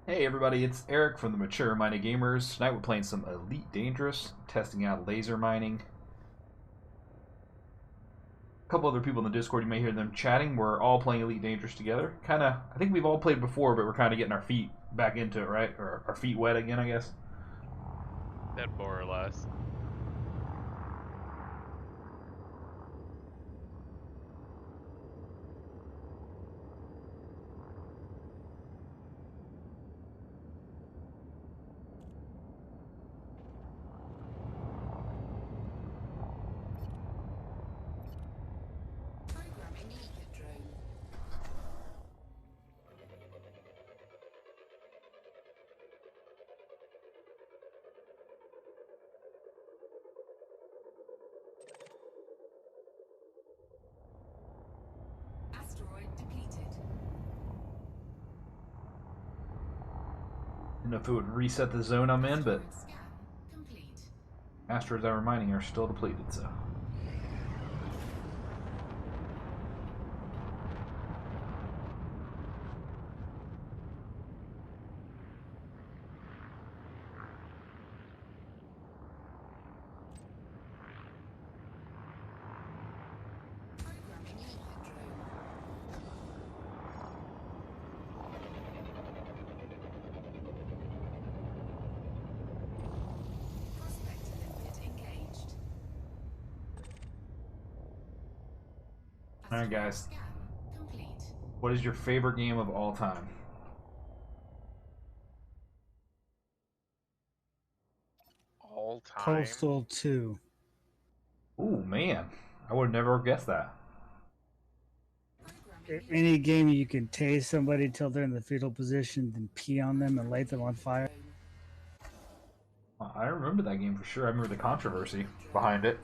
Hey everybody, it's Eric from the Mature Minded Gamers. Tonight we're playing some Elite Dangerous, testing out laser mining. A couple other people in the Discord, you may hear them chatting. We're all playing Elite Dangerous together. I think we've all played before, but we're kind of getting our feet back into it, right? Or our feet wet again, I guess. That more or less. Programming Leaper drone. Asteroid depleted. Didn't know if it would reset the zone I'm in, but Asteroid scan complete. asteroids that we're mining are still depleted, so. Programming Leaper drone. Prospector limpet engaged. Alright, Asteroid guys. scan complete. What is your favorite game of all time? All time. Postal 2. Ooh, man. I would have never guessed that. Programming Any game you can tase somebody till they're in the fetal position, then pee on them and light them on fire. I remember that game for sure. I remember the controversy behind it.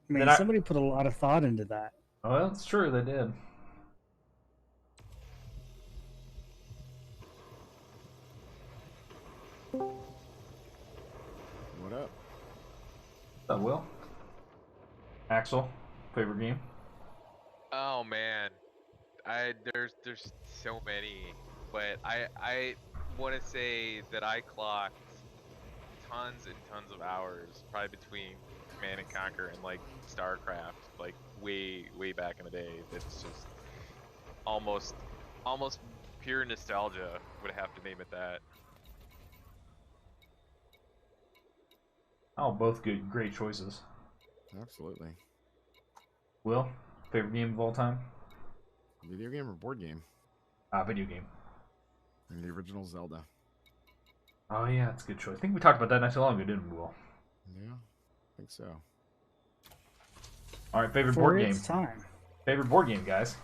I mean, Then somebody put a lot of thought into that. Well, it's true, they did. What up? That will. Axel, favorite game? Oh man, there's so many, but I want to say that I clocked tons and tons of hours, probably between Command and Conquer and like StarCraft, like way back in the day. That's just almost almost pure nostalgia. Would have to name it that. Oh, both good, great choices. Absolutely. Will, favorite game of all time? Video game or board game? Video game. And the original Zelda. Oh yeah, that's a good choice. I think we talked about that not too long ago, didn't we, Will? Yeah, I think so. All right, favorite For board game. its time. Favorite board game, guys.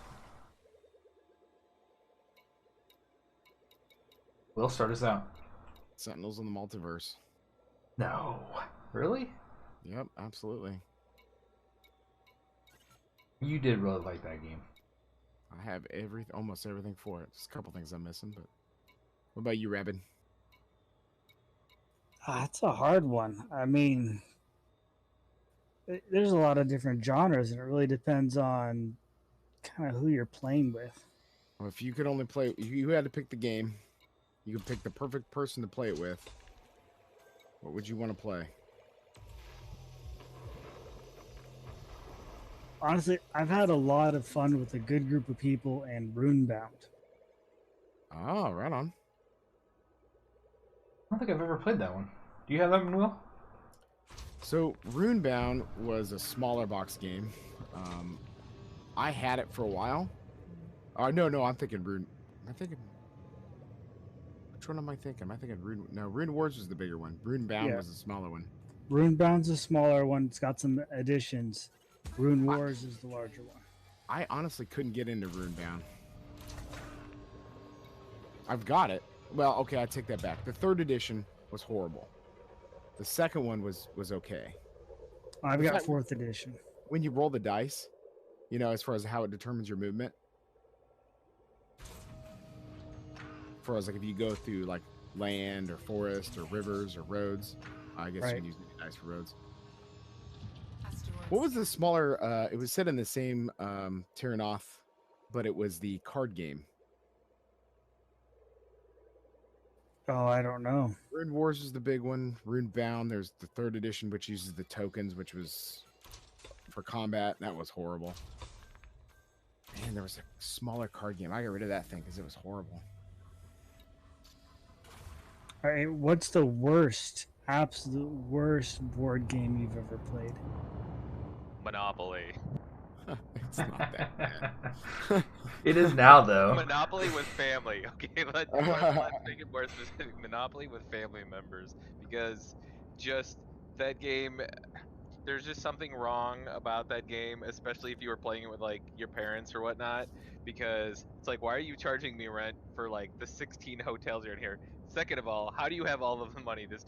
Will, start us out. Sentinels in the Multiverse. No, really? Yep, absolutely. You did really like that game. I have almost everything for it. Just a couple things I'm missing, but what about you, Rabid? It's a hard one. I mean, there's a lot of different genres, and it really depends on kind of who you're playing with. Well, if you could only play, if you had to pick the game, you could pick the perfect person to play it with. What would you want to play? Honestly, I've had a lot of fun with a good group of people and Runebound. Oh, right on. I don't think I've ever played that one. Do you have that one, Will? So, Runebound was a smaller box game. I had it for a while. No, I'm thinking Rune. Am I thinking? Which one am I thinking? Am I thinking Rune? No, Rune Wars was the bigger one. Runebound Yeah. was the smaller one. Runebound's a smaller one. It's got some additions. Rune Wars is the larger one. I honestly couldn't get into Runebound. I've got it. Well, okay, I take that back. The third edition was horrible. The second one was okay. I've Was got that- fourth edition. When you roll the dice, as far as how it determines your movement. For as like if you go through like land or forest or rivers or roads, I guess you Right. can use dice for roads. Asteroid What was the smaller? It was set in the same Tyranoth, but it was the card game. Oh, I don't know. Rune Wars is the big one. Rune Bound, there's the third edition, which uses the tokens, which was for combat. That was horrible. Man, there was a smaller card game. I got rid of that thing because it was horrible. All right, what's the worst, absolute worst board game you've ever played? Monopoly. It's not that bad. It is now, though. Monopoly with family. Okay, let's make it more specific. Monopoly with family members, because just that game. There's just something wrong about that game, especially if you were playing it with like your parents or whatnot, because it's like, why are you charging me rent for like the 16 hotels you're in here? Second of all, how do you have all of the money? That's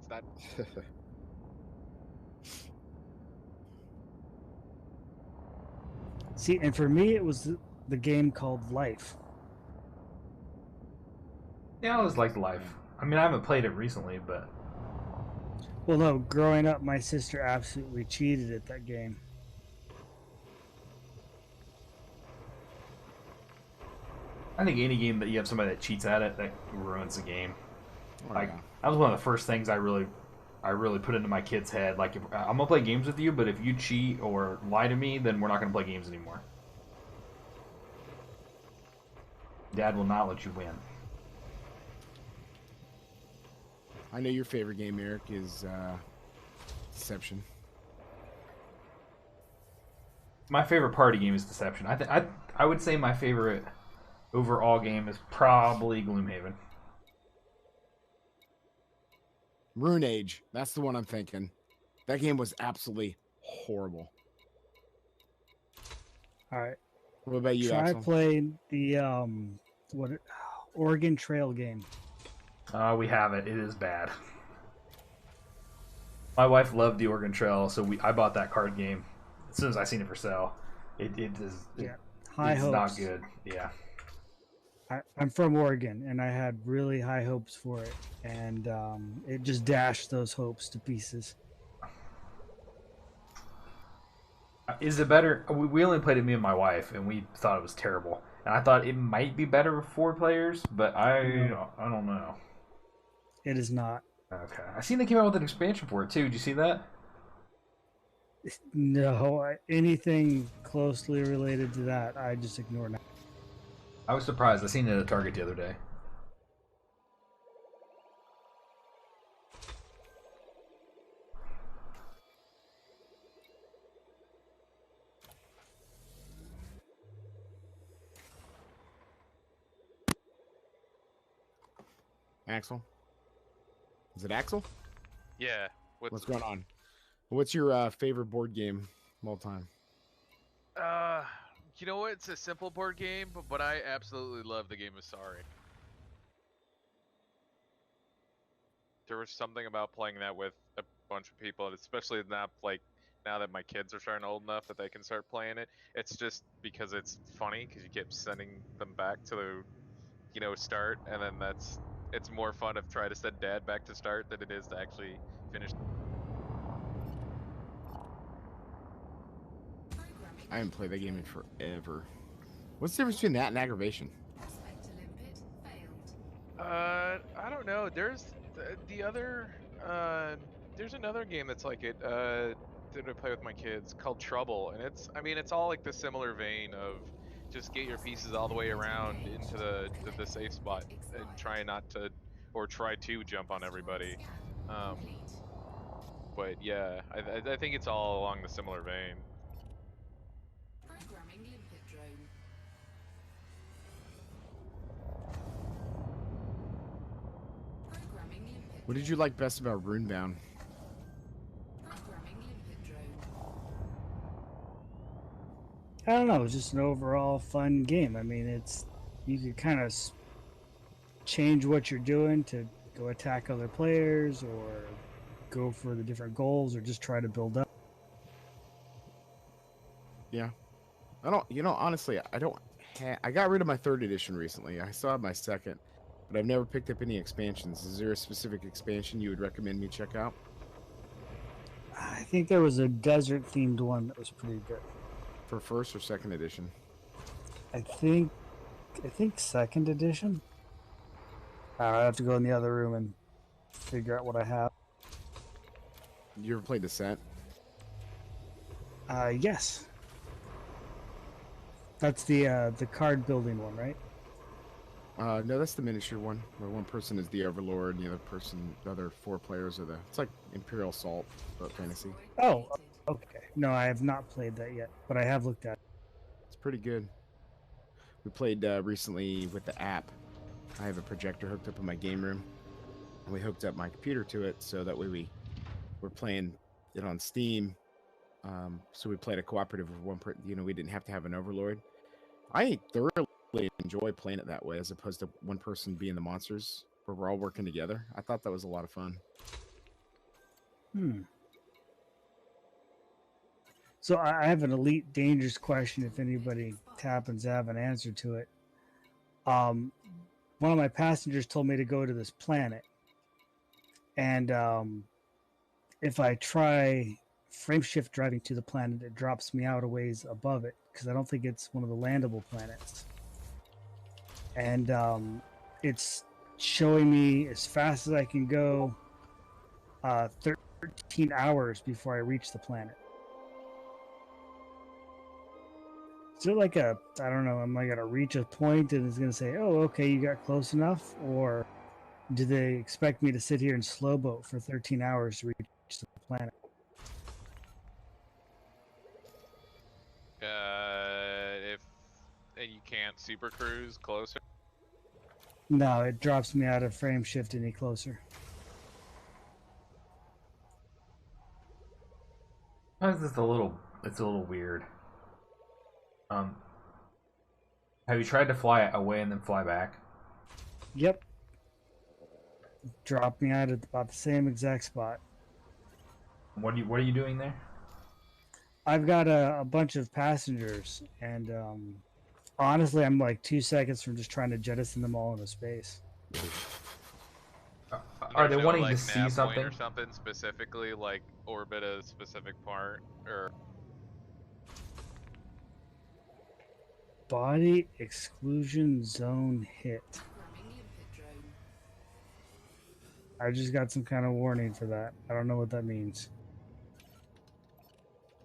not. See, and for me, it was the game called Life. Yeah, I was like Life. I mean, I haven't played it recently, but Well, no, growing up, my sister absolutely cheated at that game. I think any game that you have somebody that cheats at it, that ruins the game. Oh, Like, yeah. that was one of the first things I really put into my kid's head. Like, if, I'm gonna play games with you, but if you cheat or lie to me, then we're not gonna play games anymore. Dad will not let you win. I know your favorite game, Eric, is Deception. My favorite party game is Deception. I would say my favorite overall game is probably Gloomhaven. Rune Age. That's the one I'm thinking. That game was absolutely horrible. All right, What about you, try Axel? playing the Oregon Trail game. We have it. It is bad. My wife loved the Oregon Trail, so I bought that card game as soon as I seen it for sale. It is Yeah, high it's hopes. not good. Yeah. I'm from Oregon, and I had really high hopes for it, and it just dashed those hopes to pieces. Is it better? We only played it, me and my wife, and we thought it was terrible. And I thought it might be better with 4 players, but I don't know. It is not. Okay. I seen they came out with an expansion for it too. Did you see that? No, anything closely related to that, I just ignore now. I was surprised. I seen it at Target the other day. Axel? Is it Axel? Yeah. What's going on? What's your favorite board game of all time? You know what? It's a simple board game, but I absolutely love the game of Sorry. There was something about playing that with a bunch of people, and especially now that my kids are starting old enough that they can start playing it. It's just because it's funny because you keep sending them back to the start, and then it's more fun to try to send dad back to start than it is to actually finish. Programming I haven't played that game in forever. What's the difference between that and Aggravation? Prospect Limpet failed. I don't know. There's the other there's another game that's like it that I play with my kids called Trouble, and it's all like the similar vein of just get your pieces all the way around into the safe spot and try to jump on everybody. Complete. But yeah, I think it's all along the similar vein. Programming Limpet drone. Programming Limpet. What did you like best about Runebound? Programming Limpet drone. I don't know, it's just an overall fun game. I mean, you could kind of change what you're doing to go attack other players or go for the different goals or just try to build up. Yeah. I don't, honestly, I got rid of my 3rd edition recently. I still have my 2nd, but I've never picked up any expansions. Is there a specific expansion you would recommend me check out? I think there was a desert themed one that was pretty good. For 1st or 2nd edition? I think 2nd edition. I have to go in the other room and figure out what I have. You ever played Descent? Yes. That's the card building one, right? No, that's the miniature one, where one person is the Overlord, and the other 4 players are the. It's like Imperial Assault, but fantasy. Oh, okay. No, I have not played that yet, but I have looked at it. It's pretty good. We played recently with the app. I have a projector hooked up in my game room, and we hooked up my computer to it, so that way we're playing it on Steam. So we played a cooperative with one person. We didn't have to have an Overlord. I thoroughly enjoy playing it that way, as opposed to one person being the monsters, where we're all working together. I thought that was a lot of fun. So I have an Elite Dangerous question if anybody happens to have an answer to it. One of my passengers told me to go to this planet. And if I try frame shift driving to the planet, it drops me out a ways above it because I don't think it's one of the landable planets. And it's showing me as fast as I can go 13 hours before I reach the planet. Is it like I don't know, am I going to reach a point and it's going to say, oh, okay, you got close enough? Or do they expect me to sit here and slow boat for 13 hours to reach the planet? And you can't super cruise closer. No, it drops me out of frame shift any closer. It's a little weird. Have you tried to fly away and then fly back? Yep. Dropped me out at about the same exact spot. What are you doing there? I've got a bunch of passengers, and honestly, I'm like 2 seconds from just trying to jettison them all into space. Are they There's no, wanting like, to see nav point something? or something specifically, like orbit a specific part, or Body exclusion zone hit. Programming limpet drone. I just got some kind of warning for that. I don't know what that means.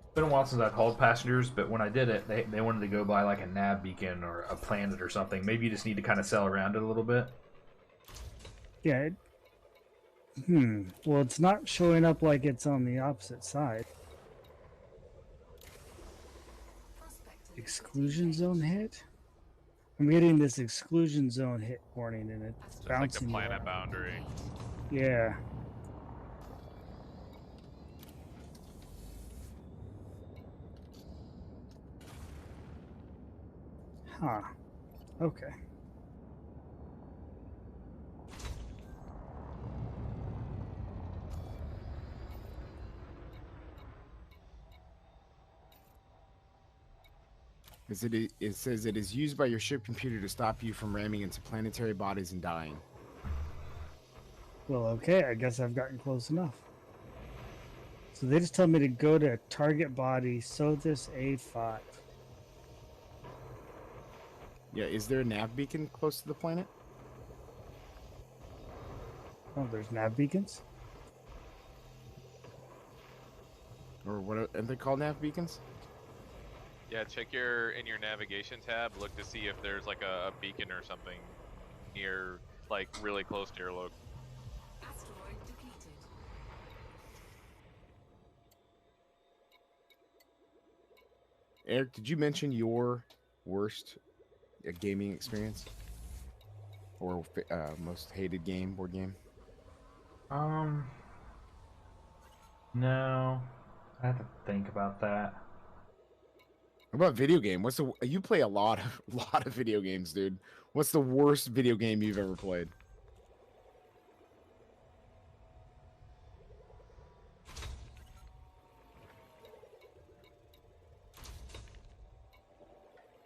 It's been a while since I've hauled passengers, but when I did it, they wanted to go by like a nav beacon or a planet or something. Maybe you just need to kind of sail around it a little bit. Yeah. Well, it's not showing up like it's on the opposite side. Prospector Exclusion zone hit? I'm getting this exclusion zone hit warning and it's it's like the bouncing. planet around. boundary. Yeah. Huh. Okay. It says it is used by your ship computer to stop you from ramming into planetary bodies and dying. Well, okay, I guess I've gotten close enough. So they just told me to go to target body Sothis A5. Yeah, is there a nav beacon close to the planet? Oh, there's nav beacons? Or what are they called, nav beacons? Yeah, check in your navigation tab. Look to see if there's like a beacon or something near, like really close to your location. asteroid depleted. Eric, did you mention your worst gaming experience? Or most hated board game? No, I have to think about that. What about video game? You play a lot of video games, dude. What's the worst video game you've ever played?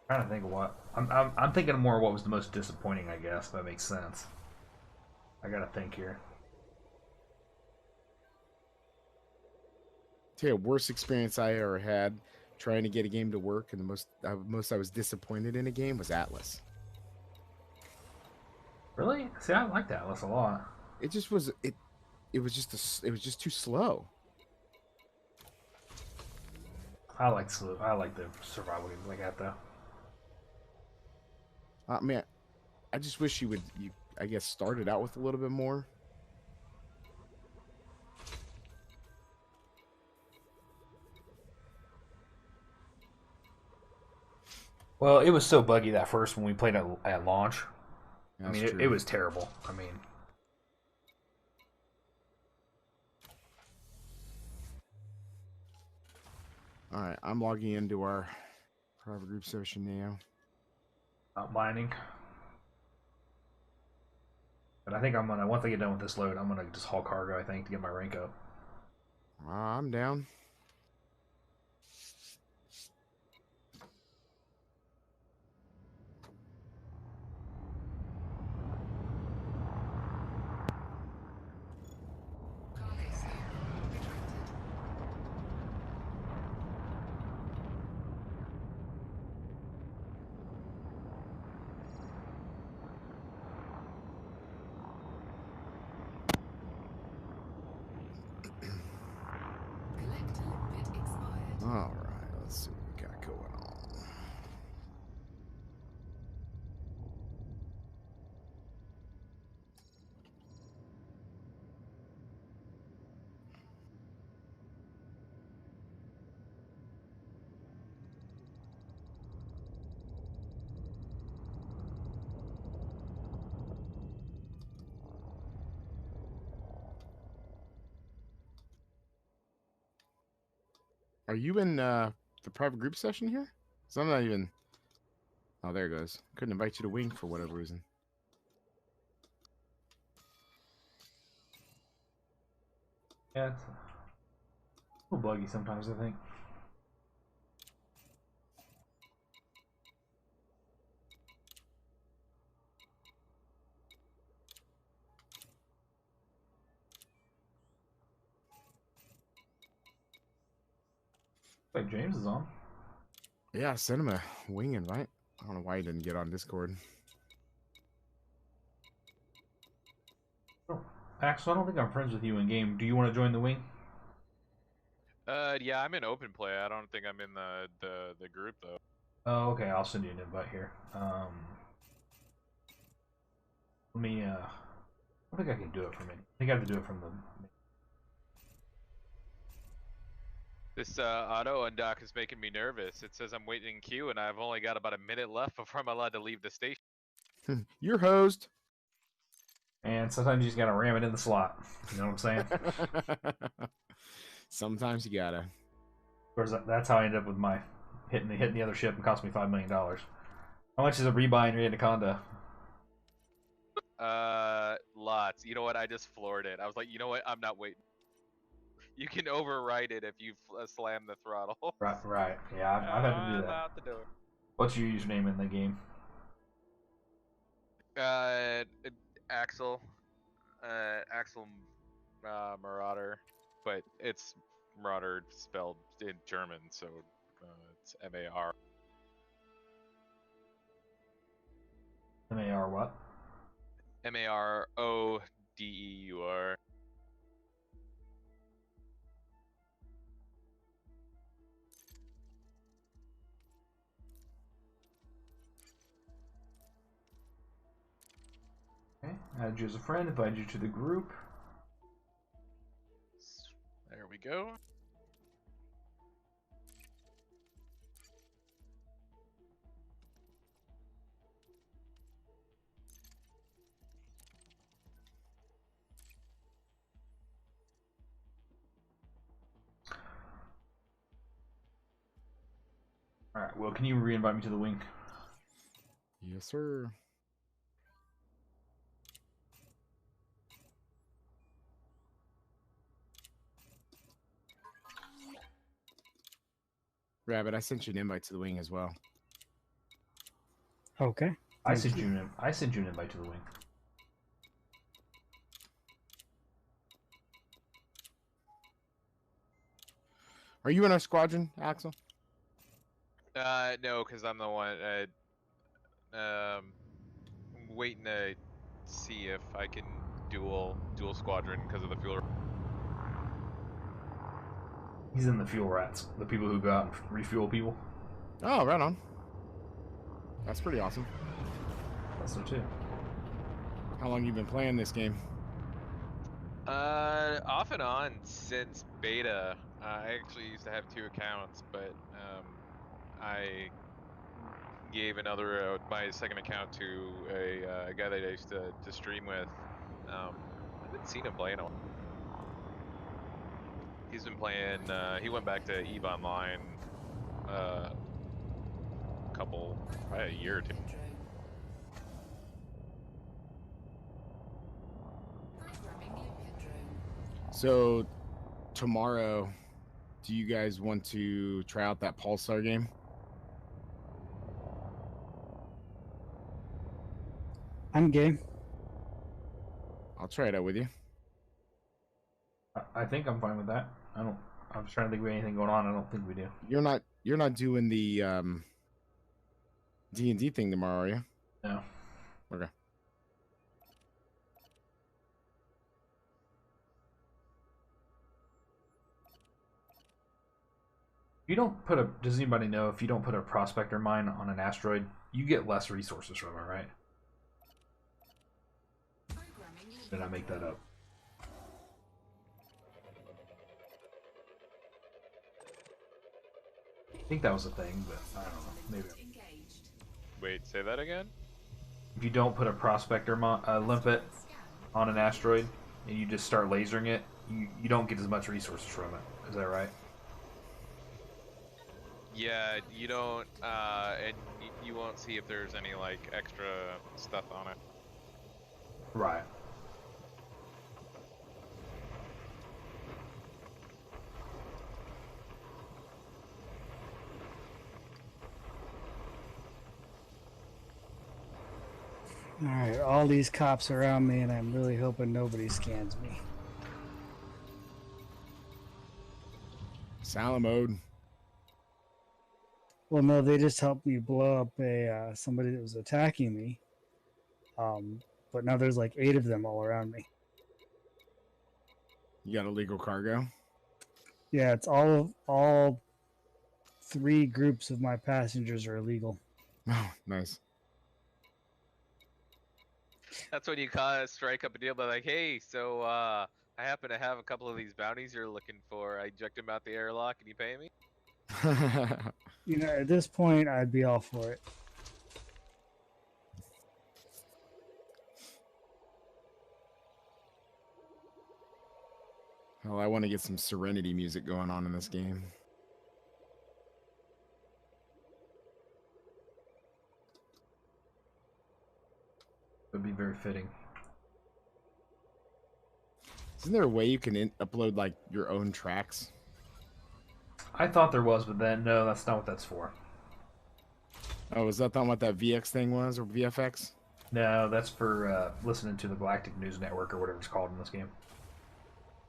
Trying to think of what I'm thinking more of what was the most disappointing. I guess if that makes sense. I gotta think here. Tell you, worst experience I ever had trying to get a game to work, and the most I was disappointed in a game was Atlas. Really? See, I like that list a lot. It just was it. It was just it was just too slow. I like the survival games like that though. I mean, I just wish you I guess, started out with a little bit more. Well, it was so buggy that first when we played at launch. I That's mean, true. it was terrible. I mean, All right, I'm logging into our private group session now. not mining. But I think I'm gonna once I get done with this load, I'm gonna just haul cargo. I think to get my rank up. I'm down. Cargo slot retracted. Collector bit expired. All right, let's see what we got going on. Are you in the private group session here? So I'm not even. Oh, there it goes. Couldn't invite you to wing for whatever reason. Yeah, it's a little buggy sometimes. I think. Wait, James is on. Yeah, send him a wing invite. I don't know why he didn't get on Discord. Oh, Axel, I don't think I'm friends with you in game. Do you want to join the wing? Yeah, I'm in open play. I don't think I'm in the group though. Oh, okay. I'll send you an invite here. Let me. I don't think I can do it from it. I think I have to do it from the. This auto undock is making me nervous. It says I'm waiting in queue, and I've only got about a minute left before I'm allowed to leave the station. You're hosed. And sometimes you just gotta ram it in the slot. You know what I'm saying? Sometimes you gotta. Of course, that's how I ended up with my hitting the other ship and cost me $5 million. How much is a rebuy in your Anaconda? Lots. You know what? I just floored it. I was like, you know what? I'm not waiting. You can override it if you slam the throttle. Right. Yeah, I've had to do I'm that. out the door. What's your username in the game? Axel. Axel Marauder, but it's Marauder spelled in German, so it's M-A-R. MAR what? M-A-R-O-D-E-U-R. Okay, add you as a friend, invite you to the group. There we go. Alright, well, can you re-invite me to the wing? Yes, sir. Rabbit, I sent you an invite to the wing as well. Okay. I sent you an invite to the wing. Are you in our squadron, Axel? No, because I'm the one waiting to see if I can dual squadron because of the fuel. He's in the fuel rats, the people who go out and refuel people. Oh, right on. That's pretty awesome. That's so too. How long you been playing this game? Off and on since beta. I actually used to have 2 accounts, but I gave another my second account to a guy that I used to stream with. I haven't seen him play in a while. He's been playing. He went back to EVE Online probably a year or 2. Programming Olympian drone. So, tomorrow, do you guys want to try out that Pulsar game? I'm game. I'll try it out with you. I think I'm fine with that. I don't. I'm just trying to think of anything going on. I don't think we do. You're not doing the D&D thing tomorrow, are you? No. Okay. You don't put a. Does anybody know if you don't put a prospector mine on an asteroid, you get less resources from it, right? Programming Did I make that up? I think that was a thing, but I don't know. Maybe. engaged. Wait, say that again? If you don't put a prospector limpet Scan. on an asteroid and you just start lasering it, you don't get as much resources from it. Is that right? Yeah, you don't, and you won't see if there's any like extra stuff on it. Right. All right, all these cops around me, and I'm really hoping nobody scans me. Silent mode. Well, no, they just helped me blow up a somebody that was attacking me. But now there's like 8 of them all around me. You got illegal cargo? Yeah, it's all 3 groups of my passengers are illegal. Oh, nice. That's when you strike up a deal by like, hey, so I happen to have a couple of these bounties you're looking for. I eject them out the airlock and you pay me? You know, at this point, I'd be all for it. Well, I want to get some Serenity music going on in this game. Would be very fitting. Isn't there a way you can upload like your own tracks? I thought there was, but then no, that's not what that's for. Oh, is that not what that VX thing was, or VFX? No, that's for listening to the Galactic News Network or whatever it's called in this game.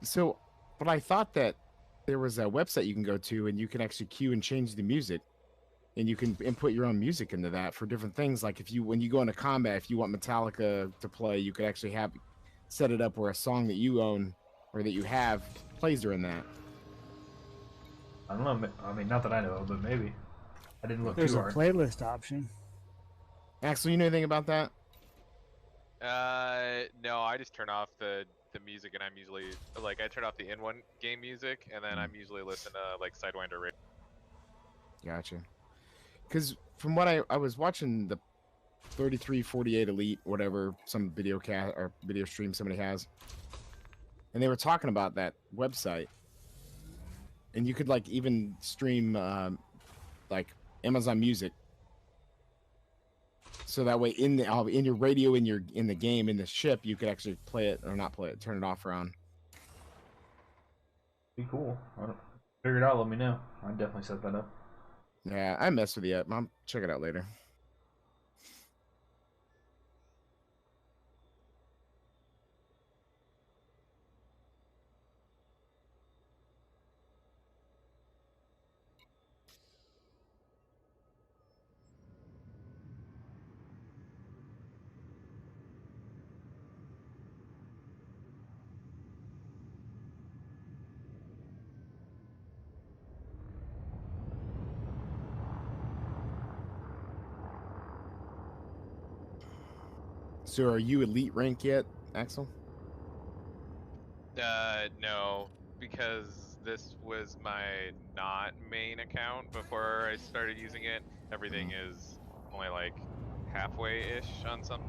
So, but I thought that there was a website you can go to and you can actually queue and change the music, and you can input your own music into that for different things. Like when you go into combat, if you want Metallica to play, you could actually set it up where a song that you own or that you have plays during that. I don't know. I mean, not that I know of, but maybe. I didn't look There's too a hard. playlist option. Axel, you know anything about that? No, I just turn off the music, and I'm usually like I turn off the in-one game music, and then I'm usually listening to like Sidewinder Radio. Gotcha. Because from what I was watching the 3348 Elite, whatever, some video or video stream somebody has, and they were talking about that website, and you could like even stream like Amazon Music, so that way in your radio in the game in the ship you could actually play it or not play it, turn it off around. Be cool. Figure it out. Let me know. I'd definitely set that up. Yeah, I messed with the app. I'll check it out later. So are you elite rank yet, Axel? No, because this was my not main account before I started using it. Everything is only like halfway-ish on some,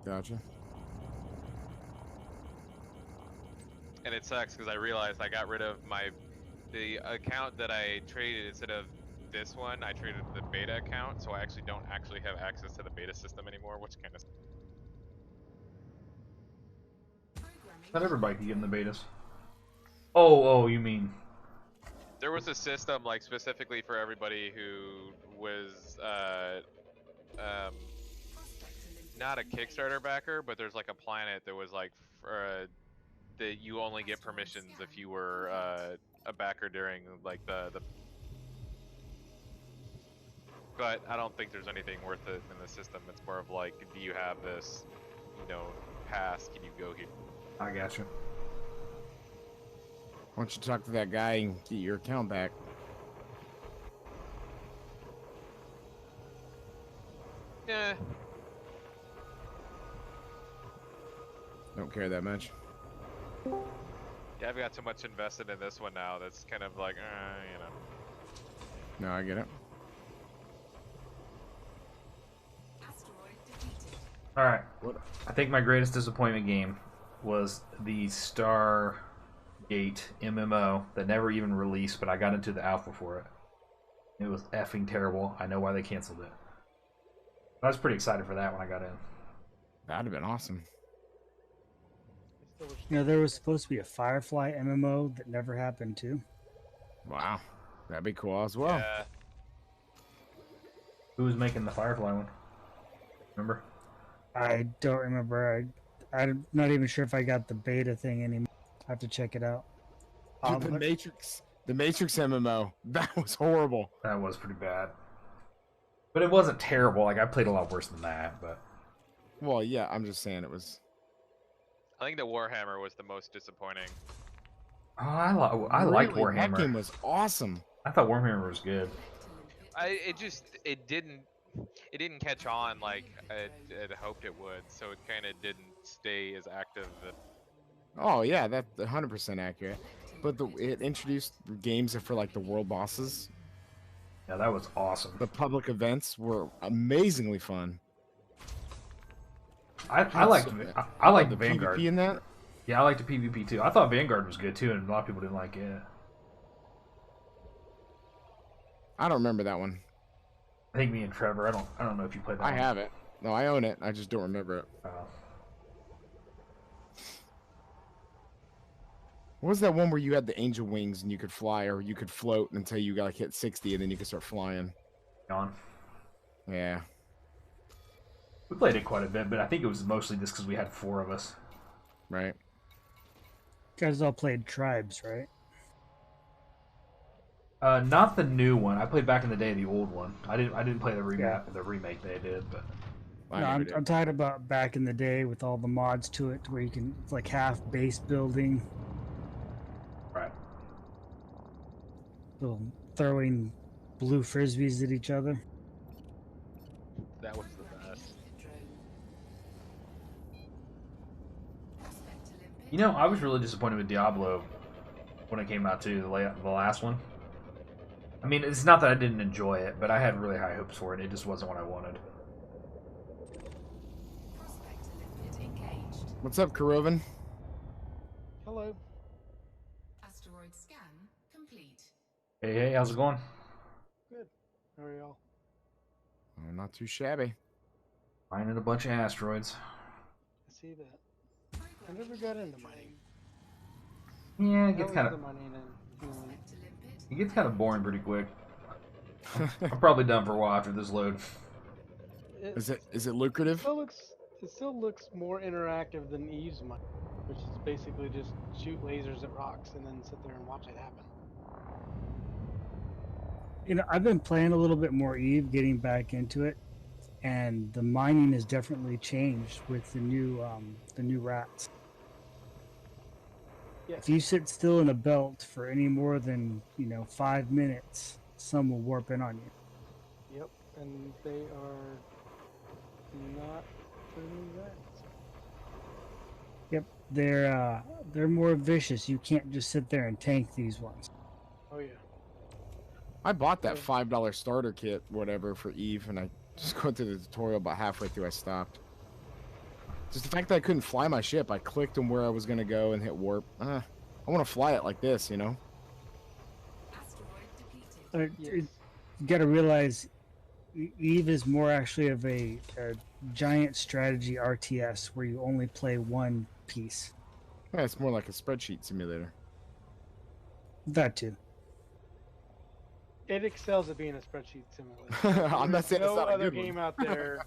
Gotcha. and it sucks because I realized I got rid of the account that I traded instead of this one. I traded the beta account, so I actually don't actually have access to the beta system anymore, which kind of. Programming Not everybody can get in the betas. Oh, you mean? There was a system like specifically for everybody who was not a Kickstarter backer, but there's like a planet that was like that you only get permissions if you were a backer during like the. But I don't think there's anything worth it in the system. It's more of like, do you have this, pass? Can you go here? I gotcha. Why don't you talk to that guy and get your account back? Yeah. Don't care that much. Yeah, I've got so much invested in this one now that's kind of like, No, I get it. asteroid defeated. Alright. What? I think my greatest disappointment game was the Stargate MMO that never even released, but I got into the alpha for it. It was effing terrible. I know why they canceled it. I was pretty excited for that when I got in. That'd have been awesome. There was supposed to be a Firefly MMO that never happened too. Wow. That'd be cool as well. yeah. Who was making the Firefly one? Remember? I don't remember. I'm not even sure if I got the beta thing anymore. I have to check it out. Dude, the Matrix MMO. That was horrible. That was pretty bad. But it wasn't terrible. Like, I played a lot worse than that, but... Well, yeah, I'm just saying it was. I think the Warhammer was the most disappointing. Oh, I liked Really, Warhammer. That game was awesome. I thought Warhammer was good. It didn't catch on like I'd hoped it would, so it kind of didn't stay as active. Oh yeah, that's 100% accurate. But it introduced games for like the world bosses. Yeah, that was awesome. The public events were amazingly fun. I liked the The Vanguard. PvP in that. Yeah, I liked the PvP too. I thought Vanguard was good too, and a lot of people didn't like it. I don't remember that one. I think me and Trevor. I don't know if you played that. I one. have it. No, I own it. I just don't remember it. What was that one where you had the angel wings and you could fly, or you could float until you got like hit 60 and then you could start flying? Gone. Yeah. We played it quite a bit, but I think it was mostly just because we had 4 of us. Right. You guys all played Tribes, right? Not the new one. I played back in the day the old one. I didn't play the Yeah. the remake they did, but I No, never I'm, did. I'm talking about back in the day with all the mods to it, where you can, it's like half base building, right. little throwing blue frisbees at each other. That was the best. Prospect Olympic. You know, I was really disappointed with Diablo when it came out too, the last one. I mean, it's not that I didn't enjoy it, but I had really high hopes for it. It just wasn't what I wanted. Prospect Olympic engaged. What's up, Karovan? Hello. Asteroid scan complete. Hey, how's it going? Good. How are y'all? Oh, not too shabby. Mining a bunch of asteroids. I see that. I never got into mining. Yeah, it How gets is kind the of mining and healing? Prospect Olympic. it gets kind of boring pretty quick. I'm probably done for a while after this load. Is it lucrative? It still looks more interactive than Eve's mining, which is basically just shoot lasers at rocks and then sit there and watch it happen. I've been playing a little bit more Eve, getting back into it, and the mining has definitely changed with the new rats. Yeah. If you sit still in a belt for any more than 5 minutes, some will warp in on you. Yep, and they are not than that. Yep, they're more vicious. You can't just sit there and tank these ones. Oh yeah. I bought that $5 starter kit, whatever, for Eve, and I just went through the tutorial. About halfway through, I stopped. Just the fact that I couldn't fly my ship. I clicked on where I was gonna go and hit warp. I want to fly it like this, you know. Asteroid depleted. Yes. You got to realize, Eve is more actually of a giant strategy RTS where you only play one piece. Yeah, it's more like a spreadsheet simulator. That too. It excels at being a spreadsheet simulator. I'm not saying no it's not a other good one. game out there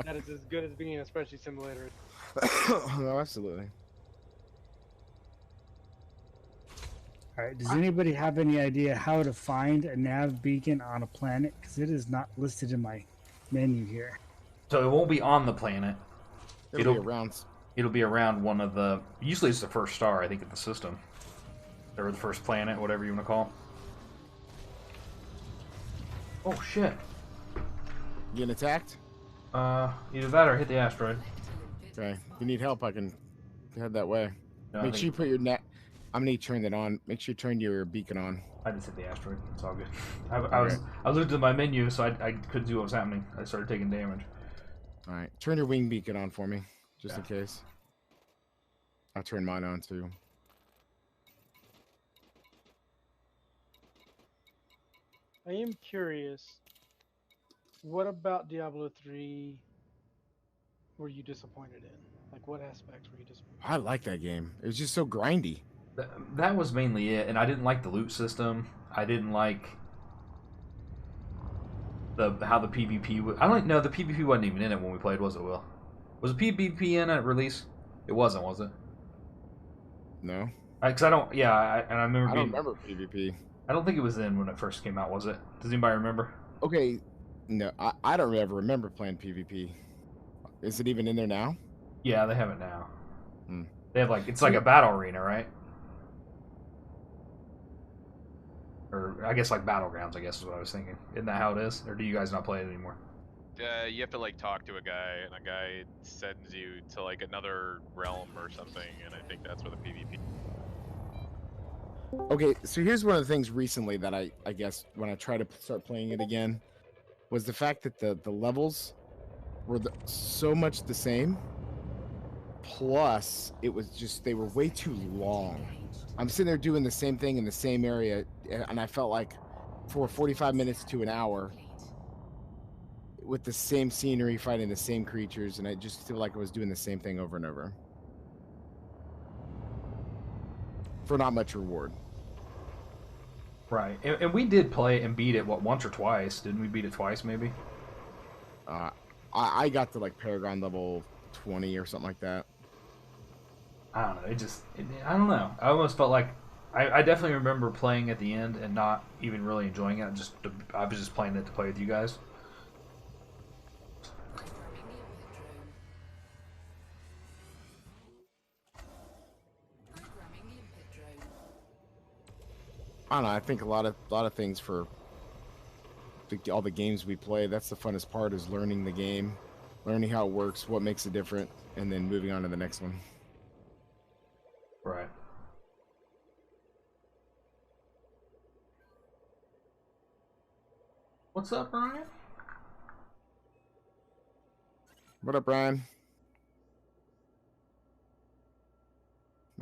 that is as good as being a spreadsheet simulator. No, absolutely. All right. Does anybody have any idea how to find a nav beacon on a planet? Because it is not listed in my menu here. So it won't be on the planet. It'll be It'll- around. It'll be around one of the. Usually it's the first star, I think, in the system. Or the first planet, whatever you want to call it. Oh shit. You getting attacked? Either that or hit the asteroid. Okay. If you need help, I can head that way. No, I Make think- sure you put your net. I'm gonna need to turn that on. Make sure you turn your beacon on. I just hit the asteroid. It's all good. I was looking at my menu, so I couldn't see what was happening. I started taking damage. All right. Turn your wing beacon on for me, just in Yeah. case. I'll turn mine on too. I am curious. What about Diablo 3 were you disappointed in? Like, what aspects were you disappointed? I like that game. It was just so grindy. That was mainly it, and I didn't like the loot system. I didn't like how the PvP was. I don't know. The PvP wasn't even in it when we played, was it? Will? Was the PvP in at release? It wasn't, was it? No, Because I don't. Yeah, and I remember. I don't being, remember PvP. I don't think it was in when it first came out, was it? Does anybody remember? Okay, no, I don't ever remember playing PvP. Is it even in there now? Yeah, they have it now. Hmm. They have it's like a battle arena, right? Or I guess like battlegrounds. I guess is what I was thinking. Isn't that how it is? Or do you guys not play it anymore? You have to like talk to a guy, and a guy sends you to like another realm or something, and I think that's where the PvP. Okay, so here's one of the things recently that I guess when I try to start playing it again was the fact that the levels were so much the same. Plus, it was just they were way too long. I'm sitting there doing the same thing in the same area, and I felt like for 45 minutes to an hour with the same scenery, fighting the same creatures, and I just feel like I was doing the same thing over and over for not much reward. Right, and we did play and beat it once or twice? Didn't we beat it twice, maybe? I got to like Paragon level 20 or something like that. I don't know. I don't know. I almost felt like I definitely remember playing at the end and not even really enjoying it. I was just playing it to play with you guys. Programming the input drone. Programming the input drone. I don't know. I think a lot of things for all the games we play. That's the funnest part is learning the game, learning how it works, what makes it different, and then moving on to the next one. Right. What's up, Ryan? What up, Brian?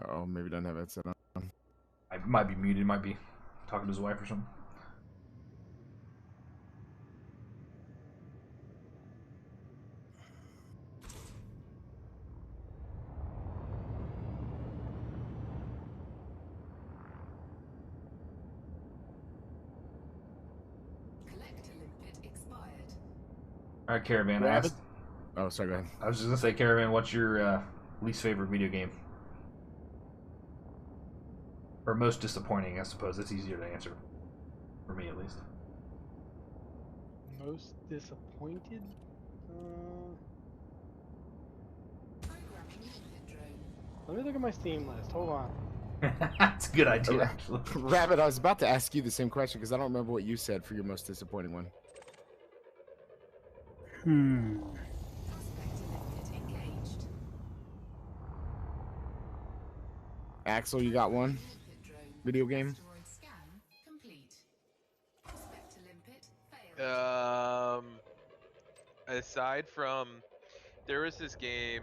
Oh, maybe doesn't have it set on. I might be muted. Might be talking to his wife or something. Collector limpet expired. All right, Caravan. I Rabbit? asked. Oh, sorry, go ahead. I was just gonna say, Caravan. What's your least favorite video game? Or most disappointing, I suppose. It's easier to answer. For me, at least. Most disappointed? Programming the input drone. Let me look at my Steam list. Hold on. That's a good idea, actually. Rabbit, I was about to ask you the same question because I don't remember what you said for your most disappointing one. Prospector limpet engaged. Axel, you got one Limpet drone. video game? Asteroid scan complete. Spectre limpet failed. Aside from, there was this game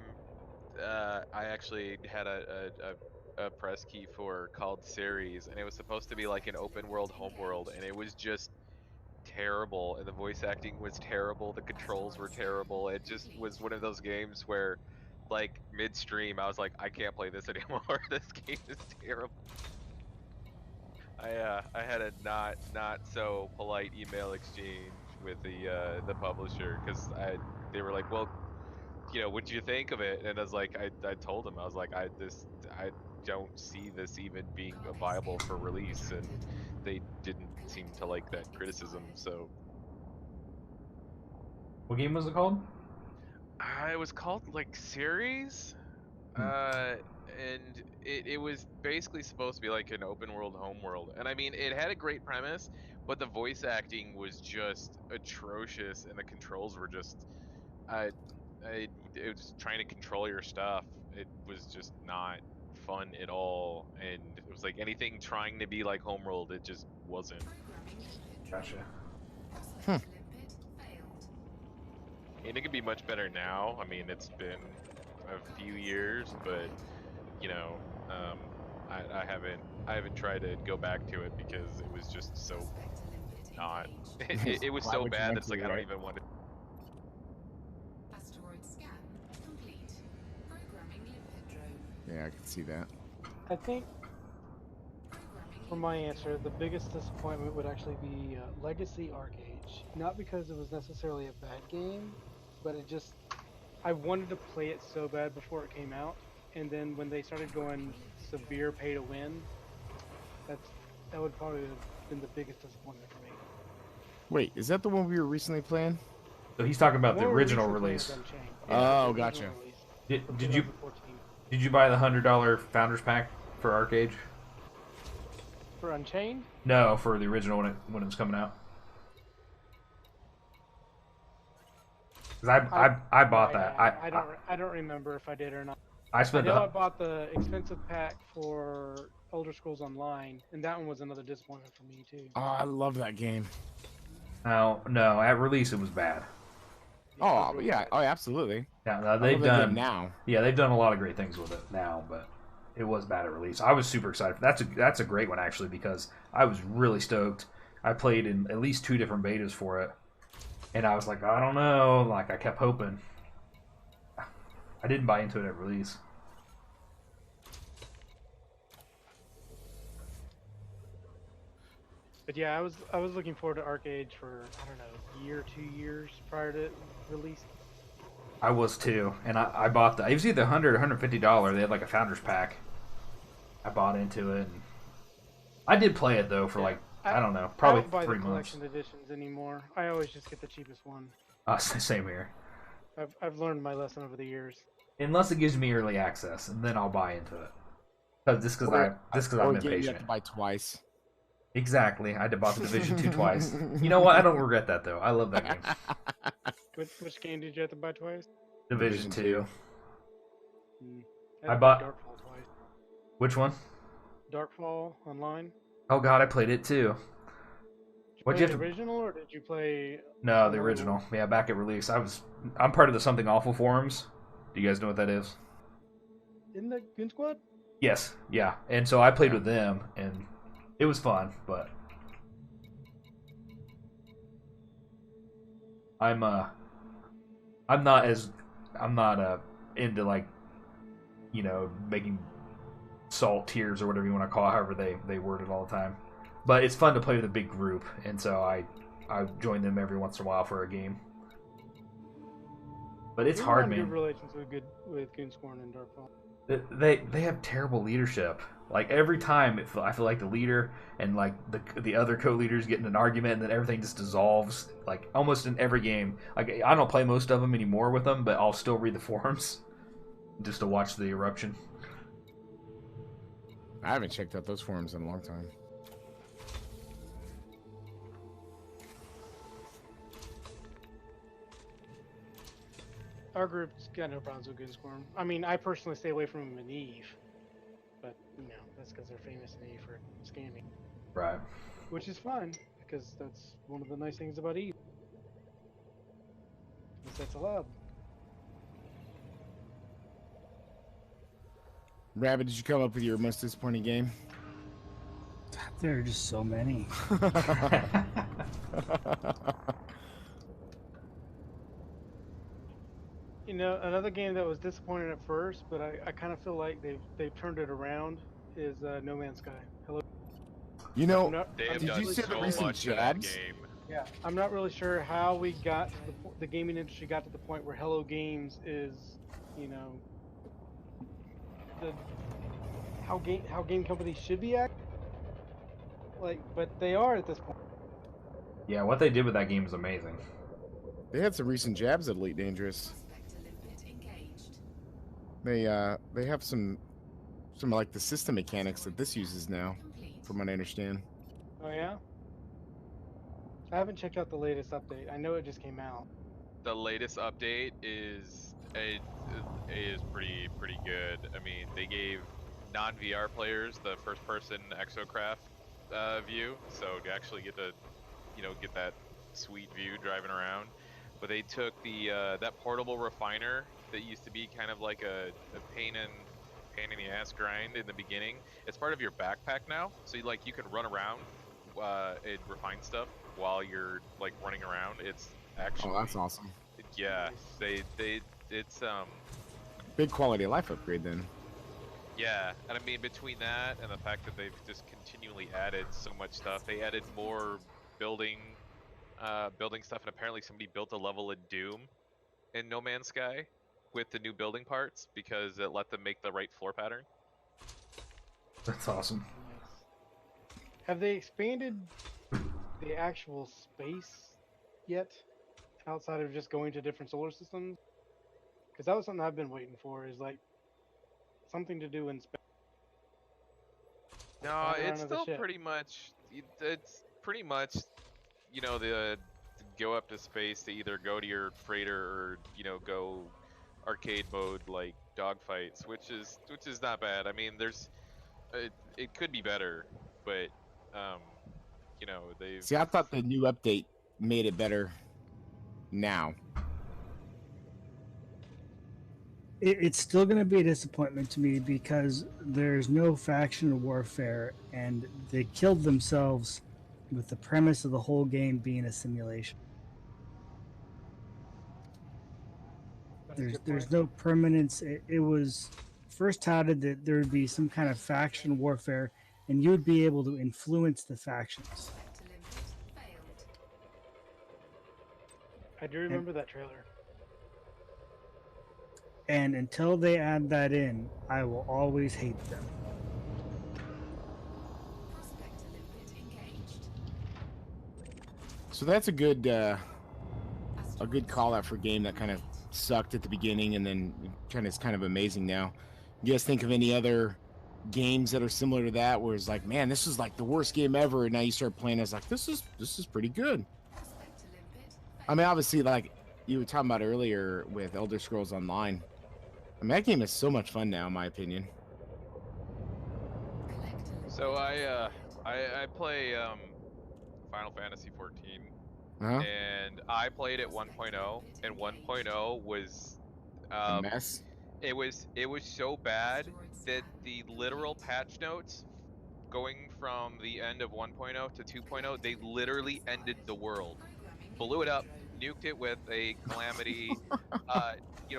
I actually had a press key for called Series, and it was supposed to be like an open world homeworld, and it was just terrible, and the voice acting was terrible, the controls were terrible. It just was one of those games where, like, midstream, I was like, I can't play this anymore. This game is terrible. I had a not so polite email exchange with the publisher because they were like, well, what do you think of it? And I was like, I told them, I was like, I don't see this even being viable for release, and they didn't seem to like that criticism. So What game was it called? it was called like Series, Hmm. and it was basically supposed to be like an open world homeworld, and I mean, it had a great premise, but the voice acting was just atrocious, and the controls were just, I, it was trying to control your stuff. It was just not fun at all, and it was like anything trying to be like homeworld, it just wasn't. Programming limpet drone. Gotcha. Spectre limpet failed. And it could be much better now. I mean, it's been a few years, but you know, um, I haven't tried to go back to it because it was just so Spectre limpet not. engaged. It was Why so would you bad want that's like to, I don't right? even want to. Asteroid scan complete. Programming limpet drone. Yeah, I can see that. I think Programming for my limpet answer, the biggest disappointment would actually be Legacy Arcade. Not because it was necessarily a bad game, but it just I wanted to play it so bad before it came out, and then when they started going severe pay to win, that would probably have been the biggest disappointment for me. Wait, is that the one we were recently playing? So he's talking about the One we original recently played release. was Unchained. Oh, the original gotcha. release Did, from did you 2014. did you buy the $100 Founders Pack for Arcade? For Unchained? No, for the original when it was coming out. Because I bought that. I don't remember if I did or not. I I spent know I the bought the expensive pack for Elder Scrolls Online, and that one was another disappointment for me too. Oh, I love that game. no at release it was bad. Yeah, it was Oh, really yeah. bad. Oh, absolutely. Yeah, no, I love they've that game done now. yeah they've done a lot of great things with it now, but it was bad at release. I was super excited. That's a great one actually because I was really stoked. I played in at least 2 different betas for it, and I was like, I don't know, like I kept hoping. I didn't buy into it at release. But yeah, I was looking forward to Arcade for I don't know, year, 2 years prior to release. I was too, and I bought it was either $100 or $150. They had like a Founders Pack. I bought into it. And I did play it though for Yeah, like I don't know, I probably don't buy 3 the months. collection editions anymore. I always just get the cheapest one. Same here. I've learned my lesson over the years. Unless it gives me early access, and then I'll buy into it. Just because Or I'm a game you impatient. have to buy twice. Exactly. I had to buy the Division 2 twice. You know what? I don't regret that though. I love that game. Which game did you have to buy twice? Division 2. Had I to bought- buy Darkfall twice. Which one? Darkfall Online. Oh god, I played it too. Did you What'd play you the have to- original or did you play? No, the Oh. original. Yeah, back at release. I'm part of the Something Awful forums. Do you guys know what that is? Isn't that Goon Squad? Yes, yeah. And so I played with them, and it was fun, but I'm not into like, making salt tiers or whatever you want to call it, however they word it all the time. But it's fun to play with a big group, and so I join them every once in a while for a game. But it's We hard, were on man. Good relations with Goon Squad and Darkfall. They have terrible leadership. Like every time, I feel like the leader and like the other co-leaders get in an argument, and then everything just dissolves. Like almost in every game. Like I don't play most of them anymore with them, but I'll still read the forums just to watch the eruption. I haven't checked out those forums in a long time. Our group's got no problems with Goon Squad. I mean, I personally stay away from him in Eve. but that's because they're famous in EA for scamming, Right. which is fun because that's one of the nice things about EA. Is that's allowed. Rabbit, did you come up with your most disappointing game? There are just so many. Another game that was disappointing at first, but I kind of feel like they've turned it around is No Man's Sky. Hello. You know, They have Did done you see the so recent much to that jabs? game. Yeah, I'm not really sure how we got to the gaming industry got to the point where Hello Games is, the how game companies should be acting. But they are at this point. Yeah, what they did with that game is amazing. They had some recent jabs at Elite Dangerous. Prospector limpet engaged. They have some like the system mechanics that this uses now, Complete. from what I understand. Oh yeah. I haven't checked out the latest update. I know it just came out. The latest update is pretty good. I mean, they gave non-VR players the first-person exocraft view, so to actually get to, get that sweet view driving around. But they took the that portable refiner that used to be kind of like a pain in the ass grind in the beginning. It's part of your backpack now, so you can run around and refine stuff while you're like running around. It's actually Oh, that's awesome. yeah, it's Big quality of life upgrade then. yeah, and I mean between that and the fact that they've just continually added so much stuff, they added more building stuff, and apparently somebody built a level in Doom in No Man's Sky with the new building parts because it let them make the right floor pattern. That's awesome. Have they expanded the actual space yet, outside of just going to different solar systems? Because that was something I've been waiting for. Is like something to do in space. No, Flying around it's with a still ship. pretty much the to go up to space to either go to your freighter or go arcade mode like dogfights, which is not bad. I mean, it could be better, but they've See, I thought the new update made it better now. It's still going to be a disappointment to me because there's no faction warfare, and they killed themselves with the premise of the whole game being a simulation. That's a good There's point. no permanence. It was first touted that there would be some kind of faction warfare, and you would be able to influence the factions. Prospector limpet failed. I do remember that trailer. And until they add that in, I will always hate them. Prospector limpet engaged. So that's a good call out for a game that kind of sucked at the beginning and then is kind of amazing now. You guys think of any other games that are similar to that, where it's like, man, this is like the worst game ever, and now you start playing, it's like, this is pretty good. Prospector limpet I mean, obviously, like you were talking about earlier with Elder Scrolls Online. I mean, that game is so much fun now, in my opinion. collector limpet So I play Final Fantasy 14, Huh? and I played it 1.0, and 1.0 was A mess. it was so bad that the literal patch notes going from the end of 1.0 to 2.0, they literally ended the world, blew it up, nuked it with a calamity.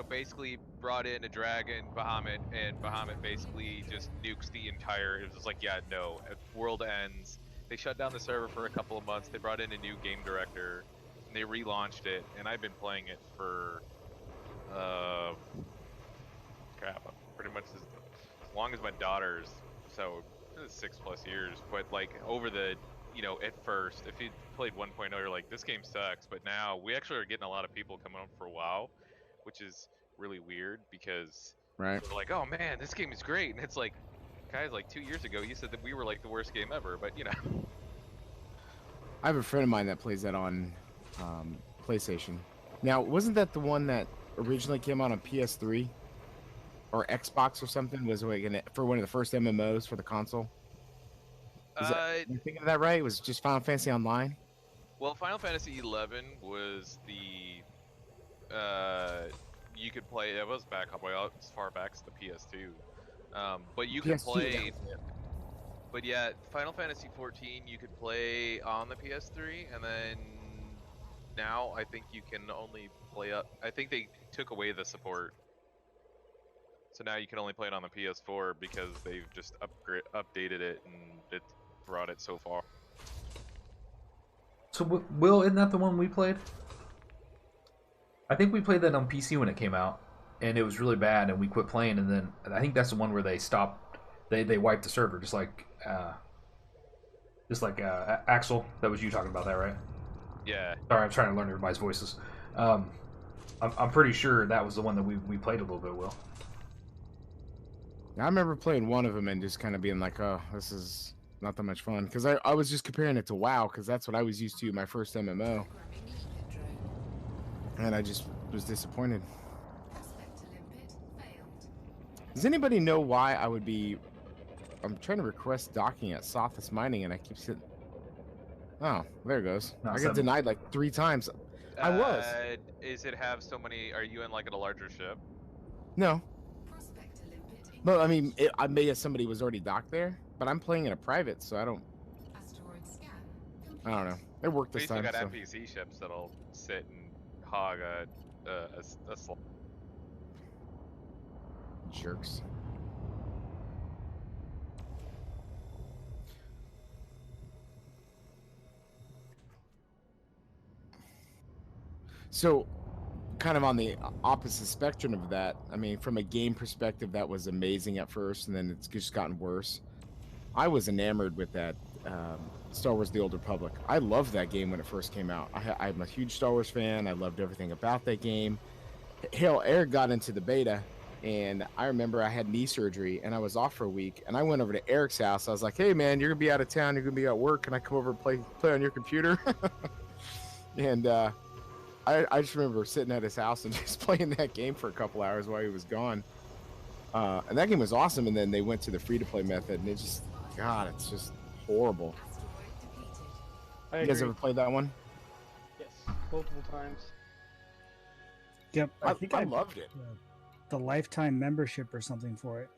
Basically brought in a dragon, Bahamut, and Bahamut basically just nukes the entire. It was just like, yeah, no, world ends. They shut down the server for a couple of months. They brought in a new game director, and they relaunched it. And I've been playing it for, pretty much as long as my daughter's. So 6+ years. But like over the, at first, if you played 1.0, you're like, this game sucks. But now we actually are getting a lot of people coming up for WoW, which is really weird because Right. they're like, oh man, this game is great, and it's like, guys, like 2 years ago you said that we were like the worst game ever, but I have a friend of mine that plays that on PlayStation. Now, wasn't that the one that originally came out on PS3? or Xbox or something was like for one of the first MMOs for the console. Is that, you thinking of that right? It was just Final Fantasy Online? Well, Final Fantasy 11 was the you could play. It was back up way out as far back as the PS2. But you could PS2, play. that was it. But yeah, Final Fantasy 14 you could play on the PS3, and then now I think you can only play up. I think they took away the support, so now you can only play it on the PS4 because they've just updated it and it brought it so far. So, Will, isn't that the one we played? I think we played that on PC when it came out, and it was really bad, and we quit playing. And then I think that's the one where they stopped. They wiped the server, just like Axel. That was you talking about that, right? Yeah. Sorry, I'm trying to learn everybody's voices. I'm pretty sure that was the one that we played a little bit, Will. I remember playing one of them and just kind of being like, oh, this is not that much fun. Because I was just comparing it to WoW, because that's what I was used to, my first MMO. Programming limpet drone. And I just was disappointed. Prospect to limpet failed. Does anybody know why I would be... I'm trying to request docking at Sothis Mining, and I keep sitting... Oh, there it goes. No, I got seven. denied like 3 times. I was. Is it have so many? Are you in like a larger ship? No. Prospect to limpet. Well, I mean, I may have somebody was already docked there, but I'm playing in a private, so I don't Asteroid scan. I don't know. It worked We this still time. got So. NPC ships that'll sit and hog a slot. Jerks. So, kind of on the opposite spectrum of that, I mean, from a game perspective, that was amazing at first, and then it's just gotten worse. I was enamored with that Star Wars: The Old Republic. I loved that game when it first came out. I'm a huge Star Wars fan. I loved everything about that game. Hell, Eric got into the beta, and I remember I had knee surgery, and I was off for a week, and I went over to Eric's house. I was like, hey, man, you're going to be out of town. You're going to be at work. Can I come over and play on your computer? And I just remember sitting at his house and just playing that game for a couple hours while he was gone. And that game was awesome, and then they went to the free-to-play method, and it just, God, it's just horrible. Asteroid depleted. I You guys agree. ever played that one? Yes, multiple times. Yep, I think I I loved it. the lifetime membership or something for it.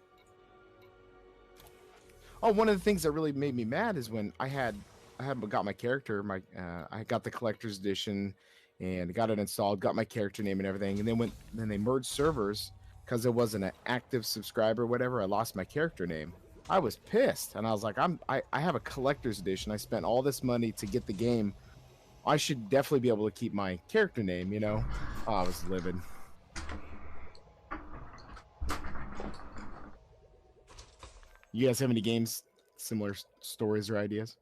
Oh, one of the things that really made me mad is when I had got my character, I got the collector's edition and got it installed, got my character name and everything, and then they merged servers because it wasn't an active subscriber or whatever. I lost my character name. I was pissed, and I was like, I have a collector's edition. I spent all this money to get the game. I should definitely be able to keep my character name, you know? Oh, I was livid. You guys have any games, similar stories or ideas?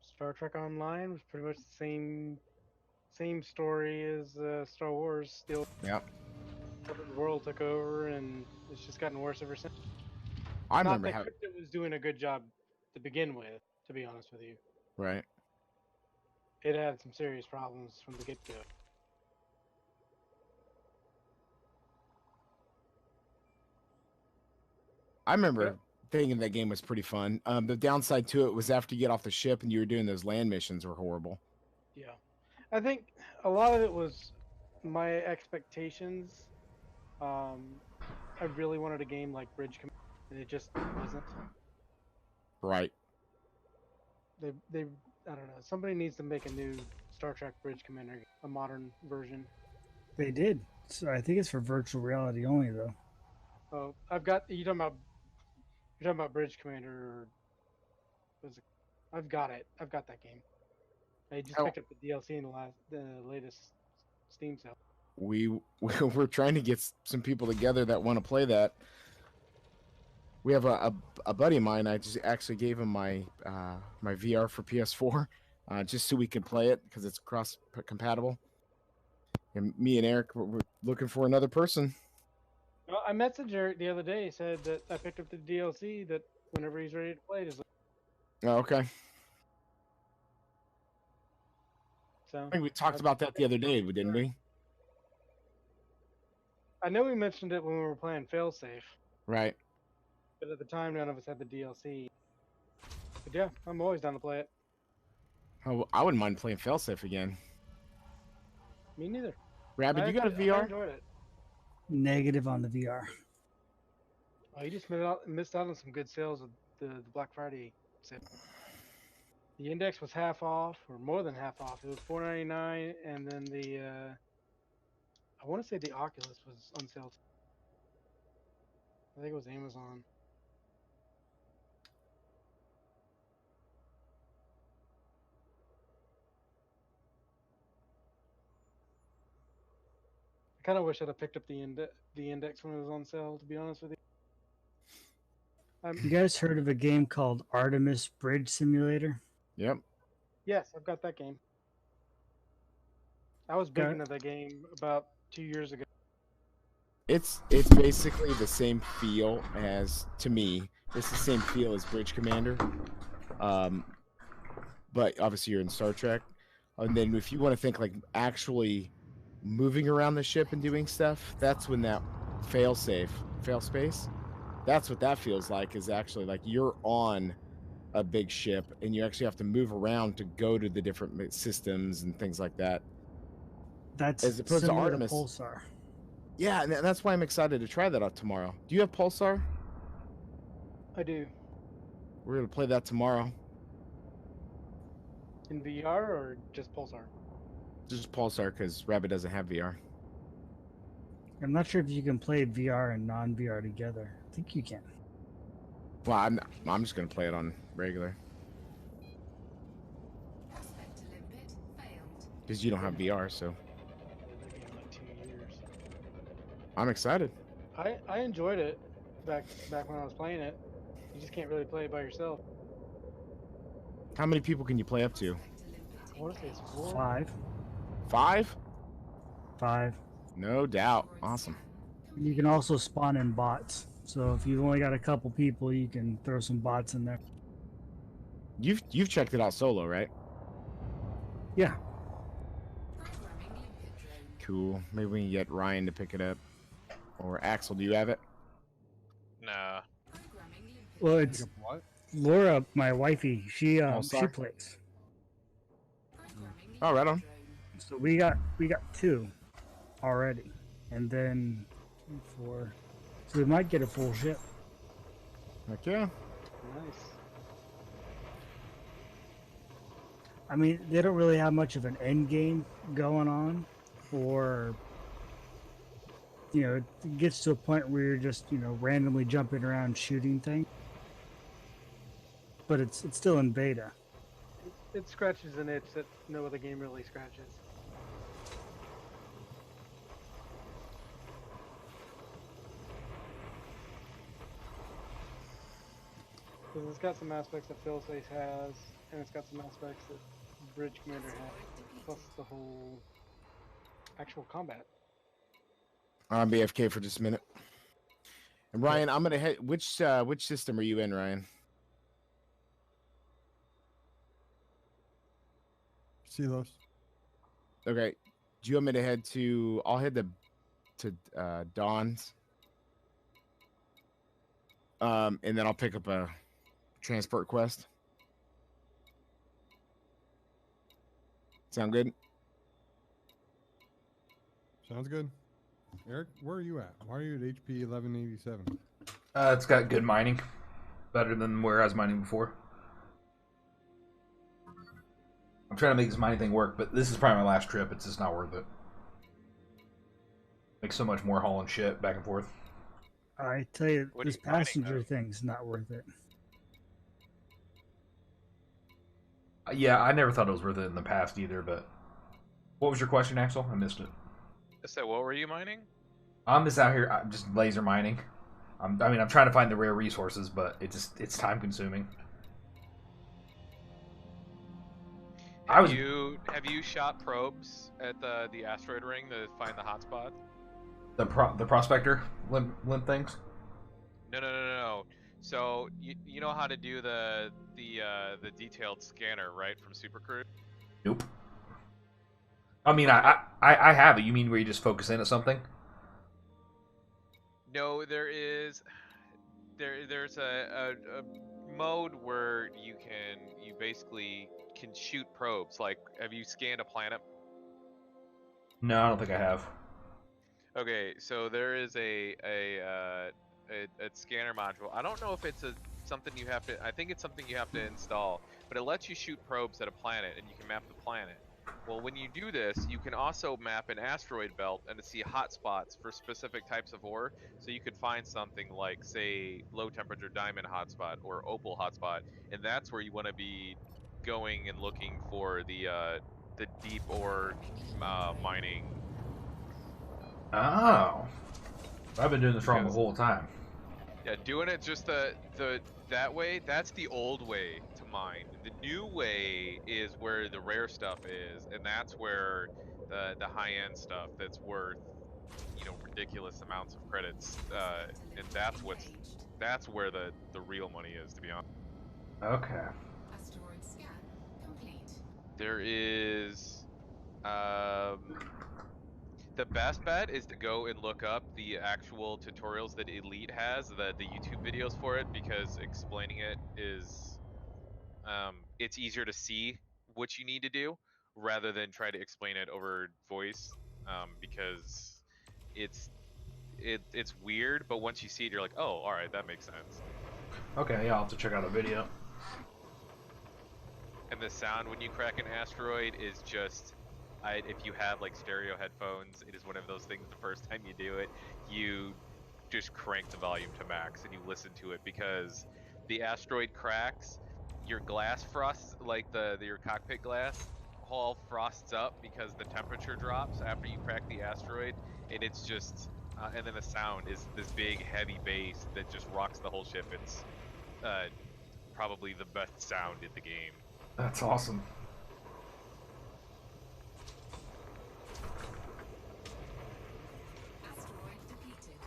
Star Trek Online was pretty much the same story as Star Wars. Still, Yeah. the world took over, and it's just gotten worse ever since. I Not remember that how, Crypto was doing a good job to begin with, to be honest with you. right? It had some serious problems from the get-go. I remember thinking that game was pretty fun. The downside to it was after you get off the ship and you were doing those land missions were horrible. Yeah, I think a lot of it was my expectations. I really wanted a game like Bridge Command, and it just wasn't. Right. They I don't know. Somebody needs to make a new Star Trek Bridge Commander, a modern version. They did. So I think it's for virtual reality only though. Oh, I've got you're talking about Bridge Commander. Or was it, I've got it. I've got that game. I just Oh. picked up the DLC in the latest Steam sale. We're trying to get some people together that want to play that. We have a buddy of mine. I just actually gave him my my VR for PS4, just so we can play it because it's cross compatible. And me and Eric, we're looking for another person. Well, I messaged Eric the other day. He said that I picked up the DLC. That whenever he's ready to play, just Oh, okay. so. I think we talked about that the other day, didn't we? I know we mentioned it when we were playing Failsafe, Right. but at the time none of us had the DLC. But yeah, I'm always down to play it. Oh, I wouldn't mind playing Failsafe again. Me neither. Rabbit, I you got a actually- I VR? enjoyed it. Negative on the VR. Oh, you just missed out on some good sales with the Black Friday sale. The Index was half off, or more than half off. It was $4.99, and then the I want to say the Oculus was on sale. I think it was Amazon. I kind of wish I'd have picked up the Index when it was on sale. To be honest with you. You guys heard of a game called Artemis Bridge Simulator? Yep. Yes, I've got that game. I was big Got it. into that game about 2 years ago. It's basically the same feel as, to me, it's the same feel as Bridge Commander. But obviously you're in Star Trek. And then if you want to think like actually moving around the ship and doing stuff, that's when that fail space, that's what that feels like, is actually like you're on a big ship and you actually have to move around to go to the different systems and things like that. That's As opposed to similar Artemis. Pulsar. Yeah, and that's why I'm excited to try that out tomorrow. Do you have Pulsar? I do. We're gonna play that tomorrow. In VR or just Pulsar? Just Pulsar because Rabbit doesn't have VR. I'm not sure if you can play VR and non-VR together. I think you can. Well, I'm just gonna play it on regular Prospect to limpet failed. because you don't have VR. So That game in like 2 years. I'm excited. I enjoyed it back when I was playing it. You just can't really play it by yourself. How many people can you play up to? I want to say it's 4. 5. 5? 5. No doubt. Awesome. You can also spawn in bots. So if you've only got a couple people, you can throw some bots in there. You've checked it out solo, right? Yeah. Programming limpet drone. Cool. Maybe we can get Ryan to pick it up, or Axel. Do you have it? Nah. Programming limpet Well, it's What? Laura, my wifey. She sorry. plays. programming Oh, right on. limpet drone. So we got 2 already, and then 4. So we might get a full ship. Heck yeah. Nice. I mean, they don't really have much of an end game going on, or it gets to a point where you're just randomly jumping around shooting things. But it's still in beta. It scratches an itch that no other game really scratches. Because it's got some aspects that Failsafe has, and it's got some aspects that Bridge Commander has, plus the whole actual combat. I'm BFK for just a minute. And Ryan, I'm gonna head. Which system are you in, Ryan? Silos. Okay. Do you want me to head to? I'll head to Dawn's. And then I'll pick up a transport quest. Sound good? Sounds good. Eric, where are you at? Why are you at HP 1187? It's got good mining, better than where I was mining before. I'm trying to make this mining thing work, but this is probably my last trip. It's just not worth it. Makes so much more hauling shit back and forth. I tell you, What are this you mining, passenger though? thing's not worth it. Yeah, I never thought it was worth it in the past either, but... What was your question, Axel? I missed it. So what were you mining? I'm just out here, I'm just laser mining. I'm trying to find the rare resources, but it's time consuming. Have you shot probes at the asteroid ring to find the hotspots? The prospector limp things? No. So you know how to do the detailed scanner, right, from Super Cruise? Nope. I mean, I have it. You mean where you just focus in at something? No, there is. There's a mode where you basically can shoot probes. Like, have you scanned a planet? No, I don't think I have. Okay, so there is a scanner module. I don't know if it's something you have to. I think it's something you have to install, but it lets you shoot probes at a planet, and you can map the planet. Well, when you do this, you can also map an asteroid belt and to see hotspots for specific types of ore. So you could find something like, say, low temperature diamond hotspot or opal hotspot, and that's where you want to be going and looking for the deep ore mining. Oh. I've been doing this wrong the Because- whole time. Yeah, doing it just that way, that's the old way to mine. The new way is where the rare stuff is, and that's where the high-end stuff that's worth, ridiculous amounts of credits. And that's where the real money is, to be honest. Okay. Asteroid scan complete. There is the best bet is to go and look up the actual tutorials that Elite has, the YouTube videos for it, because explaining it is it's easier to see what you need to do rather than try to explain it over voice, because it's weird, but once you see it, you're like, oh, all right, that makes sense. Okay, yeah, I'll have to check out a video. And the sound when you crack an asteroid is just, if you have like stereo headphones, it is one of those things. The first time you do it, you just crank the volume to max and you listen to it, because the asteroid cracks, your glass frosts, like your cockpit glass, all frosts up because the temperature drops after you crack the asteroid, and it's just, and then the sound is this big heavy bass that just rocks the whole ship. It's probably the best sound in the game. That's awesome. Asteroid depleted.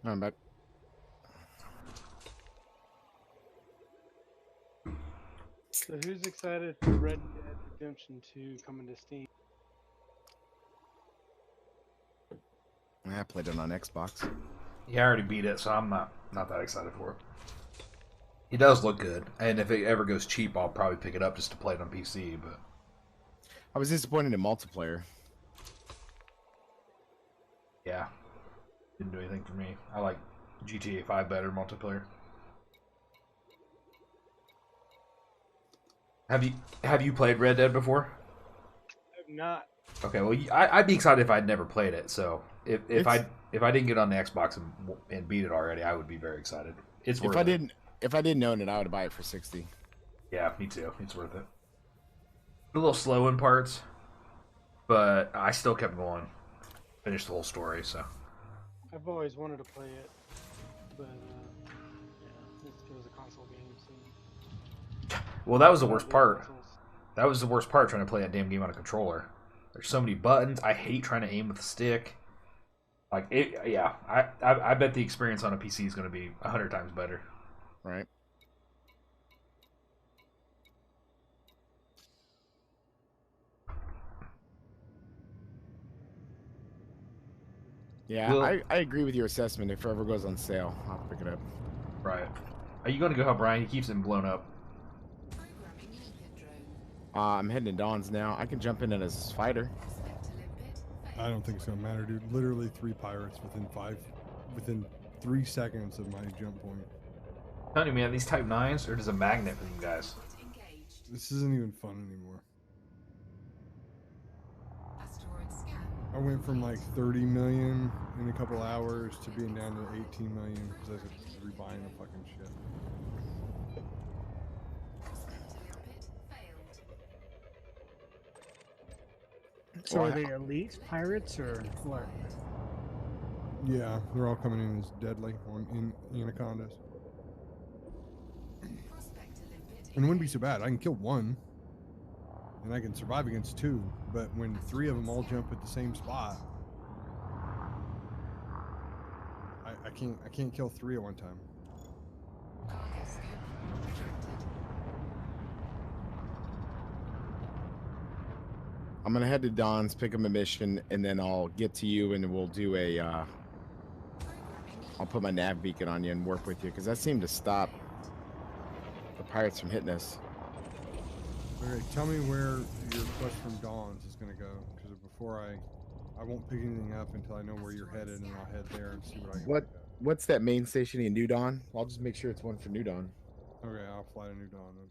I'm back. So who's excited for Red Dead Redemption 2 coming to Steam? I played it on Xbox. Yeah, I already beat it, so I'm not that excited for it. It does look good, and if it ever goes cheap, I'll probably pick it up just to play it on PC. But I was disappointed in multiplayer. yeah, didn't do anything for me. I like GTA 5 better multiplayer. Have you played Red Dead before? I've not. Okay, well, I'd be excited if I'd never played it. So if I didn't get on the Xbox and beat it already, I would be very excited. It's worth it. If I didn't own it, I would buy it for $60. Yeah, me too. It's worth it. A little slow in parts, but I still kept going. Finished the whole story, so. I've always wanted to play it, but yeah, it was a console game. So Well, that was the worst part. Consoles. That was the worst part, trying to play that damn game on a controller. There's so many buttons. I hate trying to aim with a stick. Like it, yeah. I bet the experience on a PC is going to be 100 times better. Right. Yeah, Well- I agree with your assessment. If it ever goes on sale, I'll pick it up. Right. Are you going to go help Brian? He keeps him blown up. Programming limpet drone. I'm heading to Dawn's now. I can jump in as a fighter. Prospect to limpet. I don't think it's gonna matter, dude. Literally 3 pirates within 3 seconds of my jump point. I'm telling you, man, these Type 9s are just a magnet for you guys. Engaged. This isn't even fun anymore. Asteroid scan. I went from like 30 million in a couple hours to being down to 18 million because I was just rebuying the fucking shit. Prospect to limpet failed. So Well, are they elite pirates or what? Yeah, they're all coming in as deadly in anacondas. Prospect to limpet. And it wouldn't be so bad. I can kill one, and I can survive against 2. But when 3 of them all jump at the same spot, I can't kill 3 at one time. Cargo scope retracted. I'm gonna head to Don's, pick up a mission, and then I'll get to you, and we'll do a. I'll put my nav beacon on you and work with you, because that seemed to stop the pirates from hitting us. Okay, tell me where your quest from Dawn's is gonna go, because before I won't pick anything up until I know where you're headed, and I'll head there and see what I can. What pick up. What's that main station in New Dawn? I'll just make sure it's one for New Dawn. Okay, I'll fly to New Dawn then.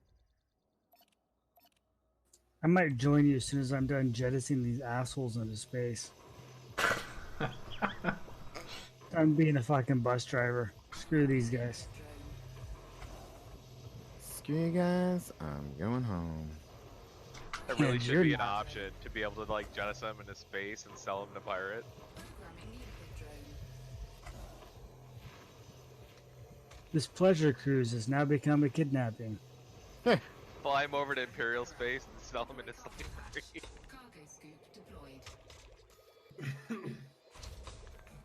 I might join you as soon as I'm done jettisoning these assholes into space. I'm being a fucking bus driver. Screw these guys. Screw you guys, I'm going home. That really Yeah, should you're be an not. option to be able to like jettison them into space and sell them to pirate. Programming liquid drone. This pleasure cruise has now become a kidnapping. Fly them over to Imperial space and sell them into slavery. Cargo scoop deployed.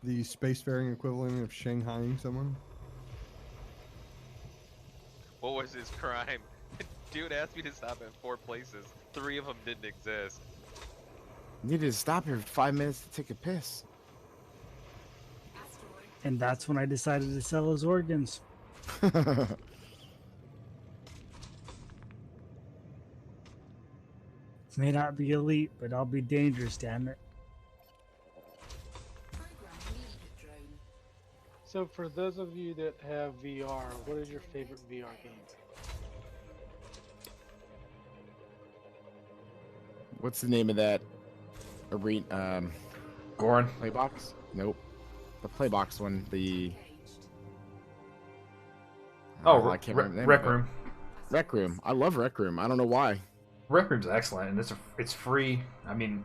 The spacefaring equivalent of shanghaiing someone. What was his crime? Dude asked me to stop at 4 places. 3 of them didn't exist. Needed to stop here for 5 minutes to take a piss. Asteroid. And that's when I decided to sell his organs. May not be elite, but I'll be dangerous, damn it. Programming liquid drone. So for those of you that have VR, what is your favorite VR game? What's the name of that arena? Goran. Playbox? Nope. The Playbox one. The Oh, I can't remember the name Rec of it. Room. Rec Room. I love Rec Room. I don't know why. Rec Room's excellent, and it's free. I mean,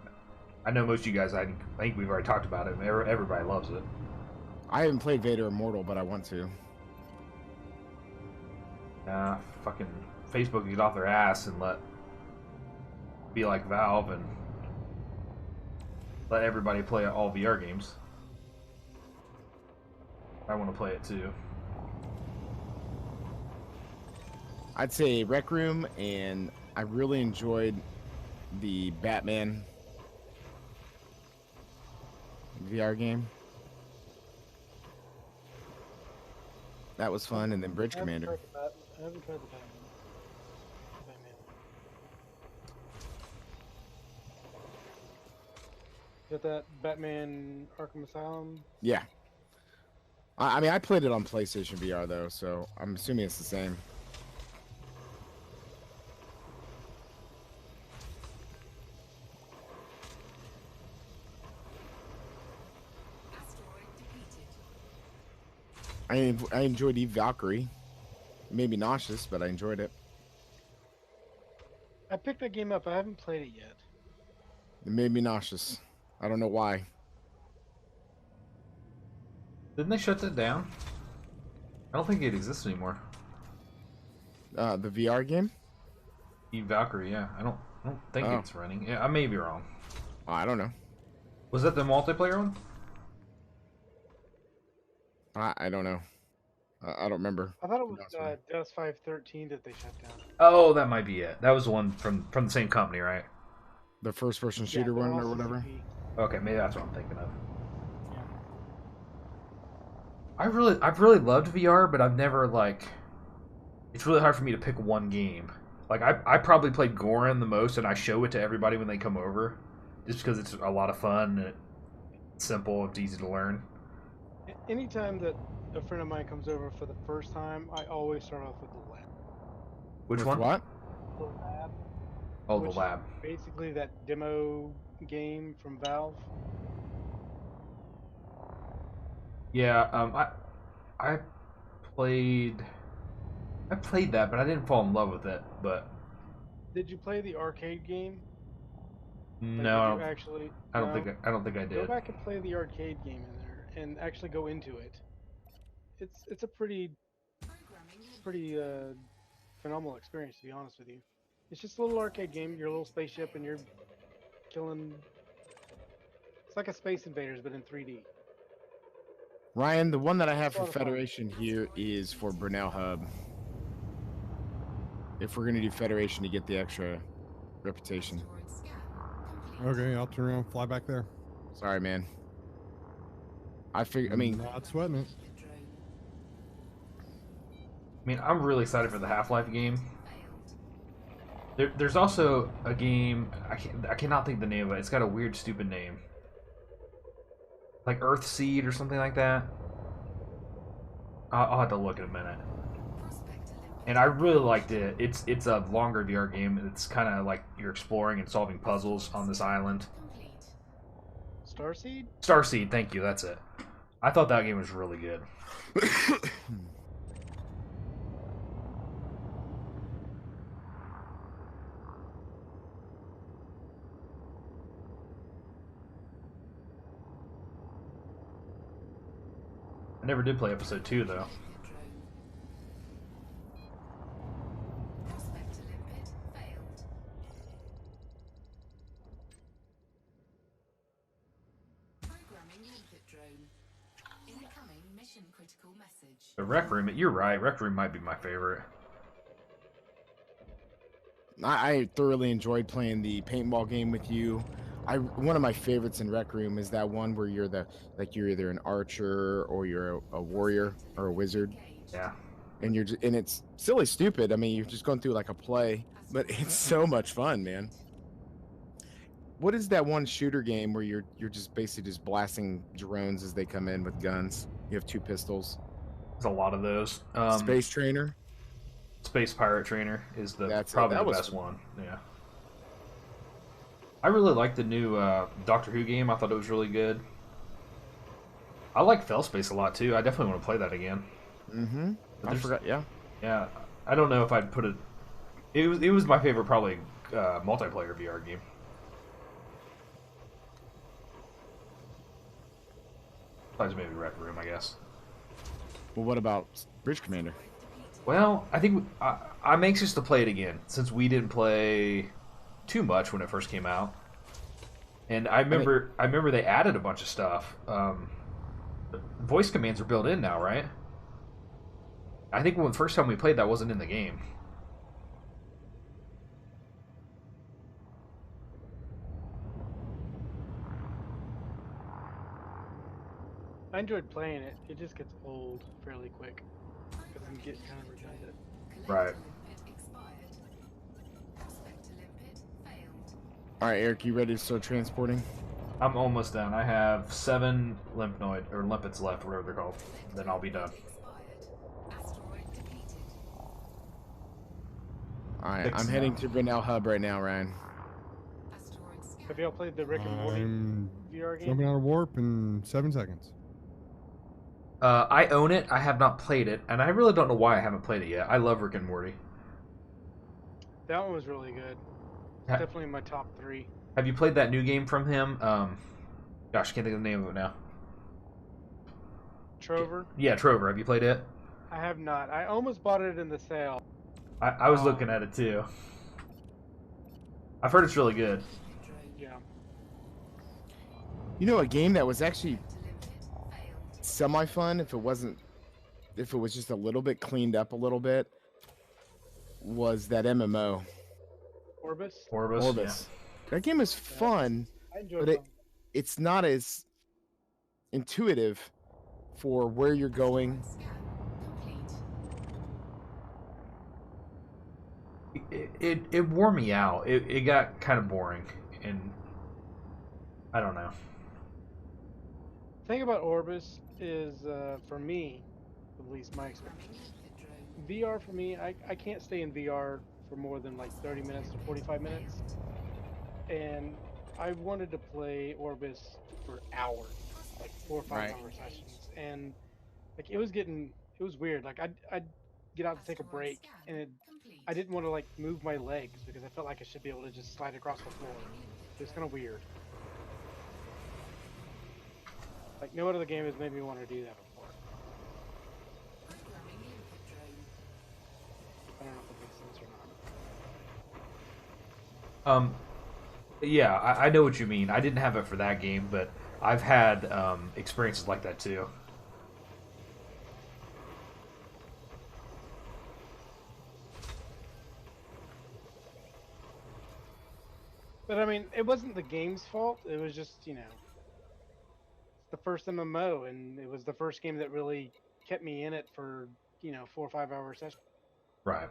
I know most of you guys. I think we've already talked about it. Everybody loves it. I haven't played Vader Immortal, but I want to. Fucking Facebook get off their ass and be like Valve and let everybody play all VR games. I want to play it too. I'd say Rec Room, and I really enjoyed the Batman VR game. That was fun, and then Bridge I haven't Commander. tried I haven't tried the Batman. Got that Batman Arkham Asylum? Yeah. I mean, I played it on PlayStation VR, though, so I'm assuming it's the same. Asteroid depleted. I enjoyed Eve Valkyrie. It made me nauseous, but I enjoyed it. I picked that game up. I haven't played it yet. It made me nauseous. I don't know why. Didn't they shut that down? I don't think it exists anymore. The VR game? Eve Valkyrie, yeah. I don't think Oh. it's running. Yeah, I may be wrong. Oh, I don't know. Was that the multiplayer one? I don't know. I don't remember. I thought it was That's right. Dust 513 that they shut down. Oh, that might be it. That was the one from the same company, right? The first-person Yeah, shooter they're one all or whatever. CCP. Okay, maybe that's what I'm thinking of. Yeah. I've really loved VR, but I've never it's really hard for me to pick one game. Like I probably played Goran the most, and I show it to everybody when they come over, just because it's a lot of fun and it's simple, it's easy to learn. Anytime that a friend of mine comes over for the first time, I always start off with the lab. Which With one? What? The lab, Oh, which the lab. is basically that demo game from Valve. Yeah, I played that, but I didn't fall in love with it. But Did you play the arcade game? Like, no, did you actually? I don't no? think I Go did. back and play the arcade game in there, and actually go into it. It's a pretty phenomenal experience, to be honest with you. It's just a little arcade game. You're a little spaceship, and you're killing. It's like a Space Invaders, but in 3D. Ryan, the one that I have for Lot of fun. Federation here is for Brunel Hub. If we're gonna do Federation to get the extra reputation. Asteroid scan complete. Okay, I'll turn around and fly back there. Sorry, man. I mean, Not sweating it. Limpet drone I mean, I'm really excited for the Half-Life game. failed. There's also a game I cannot think of the name of it. It's got a weird, stupid name, like Earthseed or something like that. I'll have to look in a minute. Prospect Olympic. And I really liked it. It's a longer VR game. And it's kind of like you're exploring and solving puzzles on this island. Complete. Starseed? Starseed, thank you. That's it. I thought that game was really good. I never did play episode 2 though. Limpet drone. Prospect Olympic failed. Programming limpet drone. Incoming mission critical message. The Rec Room, you're right. Rec Room might be my favorite. I thoroughly enjoyed playing the paintball game with you. One of my favorites in Rec Room is that one where you're you're either an archer or you're a warrior or a wizard, Engaged. Yeah. and and it's silly stupid. I mean, you're just going through like a play, but it's so much fun, man. What is that one shooter game where you're just basically just blasting drones as they come in with guns? You have 2 pistols. There's a lot of those. Space Trainer. Space Pirate Trainer is That's it. probably That the was best fun. one. Yeah. I really liked the new Doctor Who game. I thought it was really good. I like Fellspace a lot too. I definitely want to play that again. Mm-hmm. But I there's- forgot. Yeah. Yeah, I don't know if I'd put it. It was my favorite probably multiplayer VR game. Besides maybe Rec Room, I guess. Well, what about Bridge Commander? Well, I think I'm anxious to play it again since we didn't play too much when it first came out. And I remember they added a bunch of stuff. Voice commands are built in now, right? I think when the first time we played, that wasn't in the game. I enjoyed playing it. It just gets old fairly quick. It can get kind of redundant. Right. Limpet expired. Prospect Olympic failed. All right, Eric, you ready to start transporting? I'm almost done. I have 7 limpets left, whatever they're called. Then I'll be done. Expired. Asteroid depleted. All right, Fix I'm that. heading to Brunel Hub right now, Ryan. Asteroid scan. Have y'all played the Rick and Morty I'm VR game? jumping out of warp in 7 seconds. I own it. I have not played it, and I really don't know why I haven't played it yet. I love Rick and Morty. That one was really good. Ha- Definitely in my top 3. Have you played that new game from him? Gosh, I can't think of the name of it now. Trover? Yeah, Trover. Have you played it? I have not. I almost bought it in the sale. I was looking at it too. I've heard it's really good. Yeah. You know, a game that was actually Olympic failed. semi-fun if it was just a little bit cleaned up a little bit was that MMO Orbis? Orbis. Orbis. That game is fun. I enjoyed But it. It's not as intuitive for where you're going. Scan complete. It wore me out. It got kind of boring, and I don't know. The thing about Orbis is, for me, at least my experience, Limpet drone. VR for me, I can't stay in VR for more than like 30 minutes to 45 minutes. And I wanted to play Orbis for hours, like 4 or 5 Right. hour sessions. And like it was weird. Like I'd get out to take a Asteroid break scan and complete. I didn't want to like move my legs because I felt like I should be able to just slide across the floor. It was kind of weird. Like no other game has made me want to do that before. Programming limpet drone. I don't know if it makes sense or not. Yeah, I know what you mean. I didn't have it for that game, but I've had experiences like that too. But I mean, it wasn't the game's fault. It was just, you know, it's the first MMO, and it was the first game that really kept me in it for, you know, 4 or 5 hour sessions. Right.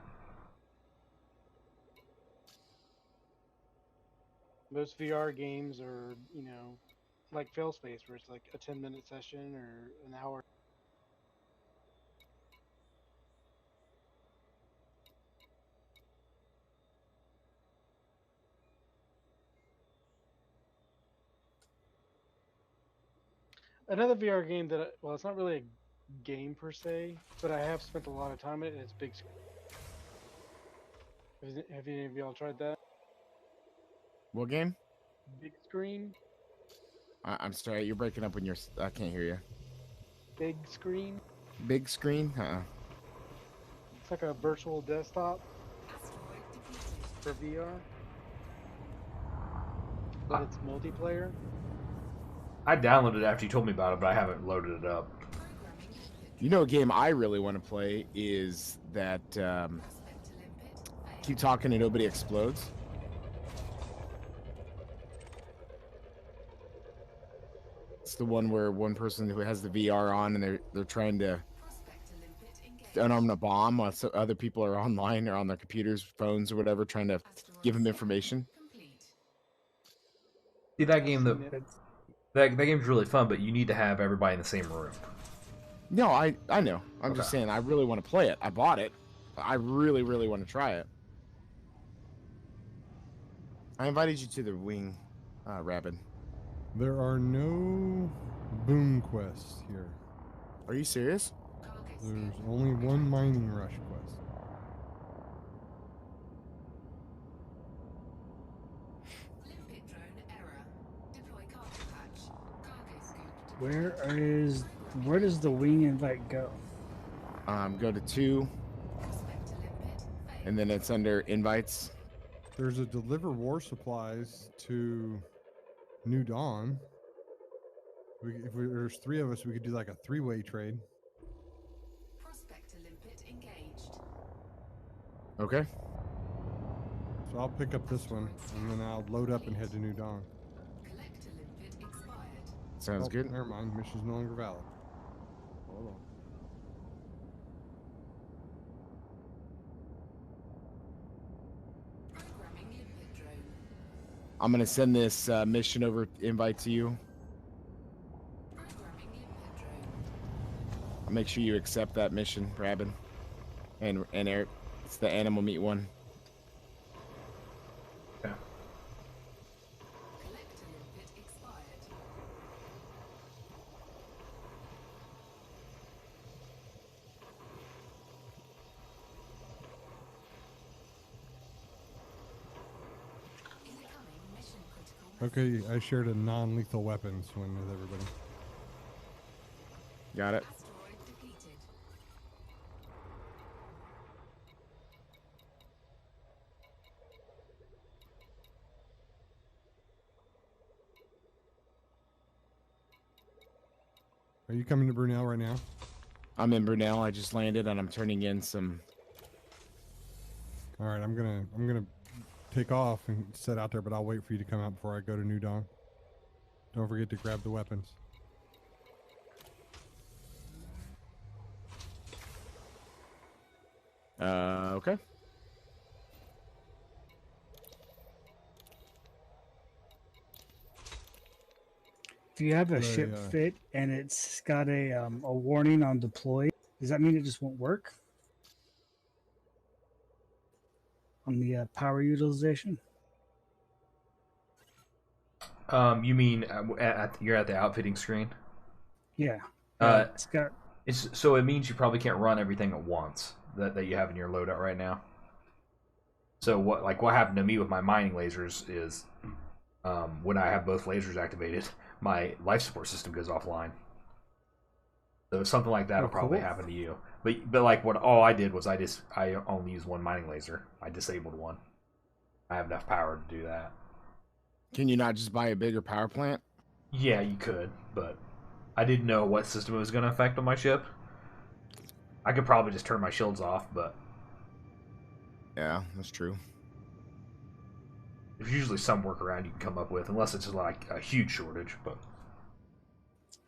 Most VR games are, you know, like Failspace, where it's like a 10-minute session or an hour. Another VR game that, well, it's not really a game per se, but I have spent a lot of time in it, and it's Big Screen. Have any of y'all tried that? What game? Big Screen? I'm sorry, you're breaking up when you're. I can't hear you. Big Screen? Big screen? It's like a virtual desktop Asteroid depleted. for VR. But it's multiplayer. I downloaded it after you told me about it, but I haven't loaded it up. Programming input. You know, a game I really want to play is that Prospect to limpet. Failed. Keep Talking and Nobody Explodes. It's the one where one person who has the VR on and they're trying to Prospect to limpet engaged. unarm a bomb while other people are online or on their computers, phones, or whatever, trying to Asteroid give them scan information. complete. See, that game, Seen it. that game's really fun, but you need to have everybody in the same room. No, I know. I'm just Okay. saying I really want to play it. I bought it. I really, really want to try it. I invited you to the wing, Rabid. There are no boom quests here. Are you serious? Cargo There's scan. only one mining rush quest. Limpet drone error. Deploy cargo patch. Cargo scooped. Where does the wing invite go? Go to 2, Prospect to limpet. Failed. and then it's under invites. There's a deliver war supplies to New Dawn. There's 3 of us, we could do like a 3-way trade. Prospect to limpet engaged. Okay. So I'll pick up this one, and then I'll load up and head to New Dawn. Collect to limpet expired. Sounds Oh, good. Never mind, mission's no longer valid. Hold on. Programming limpet drone. I'm gonna send this mission over invite to you. Programming limpet drone. I'll make sure you accept that mission, Rabin. And Eric. It's the animal meat one. Okay. Collect to limpet expired. Incoming mission critical. Okay, I shared a non-lethal weapons one with everybody. Got it. Asteroid depleted. Are you coming to Brunel right now? I'm in Brunel. I just landed and I'm turning in some. All right, I'm gonna take off and set out there, but I'll wait for you to come out before I go to New Dawn. Don't forget to grab the weapons. Okay. If you have a Right, ship yeah. fit and it's got a warning on deploy, does that mean it just won't work on the power utilization? You mean you're at the outfitting screen? Yeah. Uh, It's got so it means you probably can't run everything at once that you have in your loadout right now. So what happened to me with my mining lasers is when I have both lasers activated, my life support system goes offline. So something like that will probably cool. happen to you. But like what all I did was I only used one mining laser. I disabled one. I have enough power to do that. Can you not just buy a bigger power plant? Yeah, you could, but I didn't know what system it was going to affect on my ship. I could probably just turn my shields off, but Yeah, that's true. There's usually some workaround you can come up with, unless it's like a huge shortage. But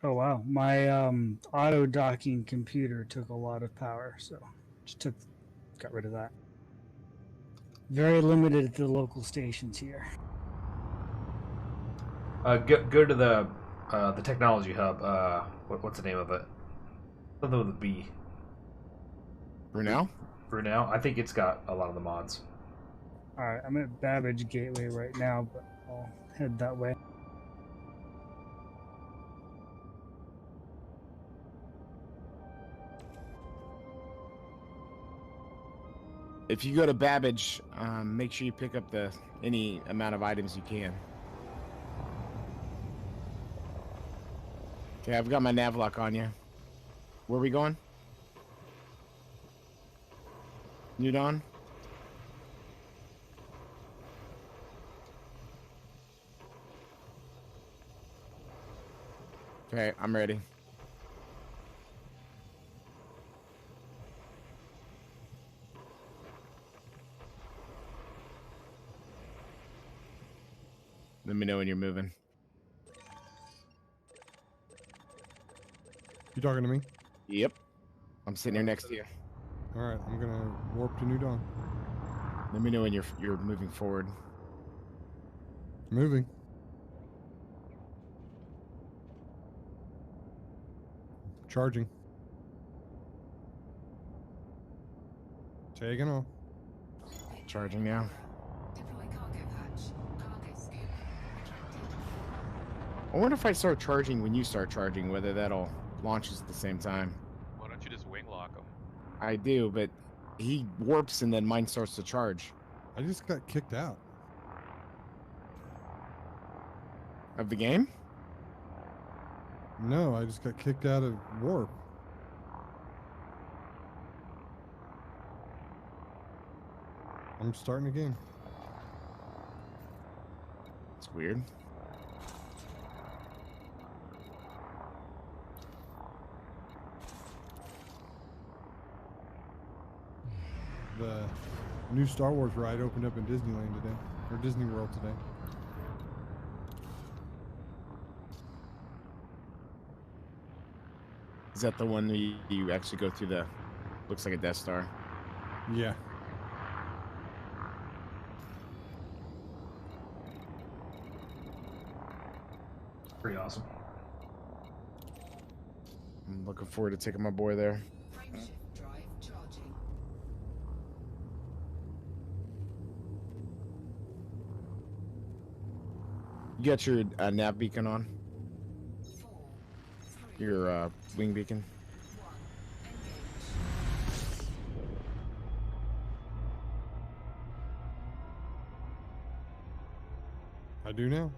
Oh wow, my auto docking computer took a lot of power, so just got rid of that. Very limited at the local stations here. go to the technology hub. What's the name of it? Something with a B. Brunel? Brunel. I think it's got a lot of the mods. All right, I'm at Babbage Gateway right now, but I'll head that way. If you go to Babbage, make sure you pick up any amount of items you can. Okay, I've got my navlock on you. Where are we going? New Dawn? Okay, I'm ready. Let me know when you're moving. You talking to me? Yep. I'm sitting here next to you. All right, I'm gonna warp to New Dawn. Let me know when you're moving forward. Moving. Charging. Taking off. Charging now. Deploy cargo hatch. Cargo scoop retracted. I wonder if I start charging when you start charging, whether that'll launch us at the same time. Why don't you just wing lock him? I do, but he warps and then mine starts to charge. I just got kicked out. Of the game? No, I just got kicked out of warp. I'm starting again. It's weird. The new Star Wars ride opened up in Disneyland today, or Disney World today. Is that the one that you actually go through the... Looks like a Death Star. Yeah. Pretty awesome. I'm looking forward to taking my boy there. Frameshift drive charging. You got your nav beacon on? 4, 3, Your wing beacon? 1. Engage. I do now.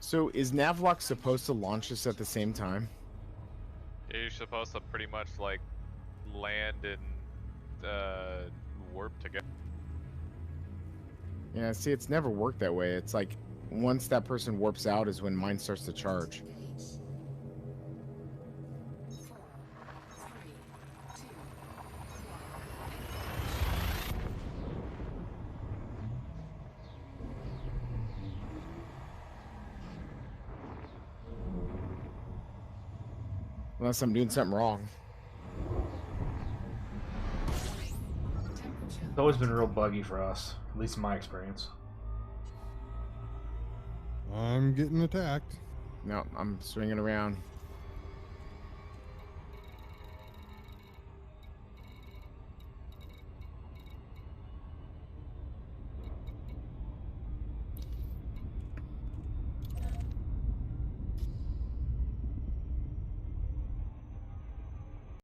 So is Navlock supposed to launch us at the same time? You're supposed to pretty much like land and warp together. Yeah, see, it's never worked that way. It's like once that person warps out is when mine starts to charge. Engage. 4, 3, 2, 1. Unless I'm doing something wrong. Temperature. It's always been real buggy for us, at least in my experience. I'm getting attacked. No, I'm swinging around.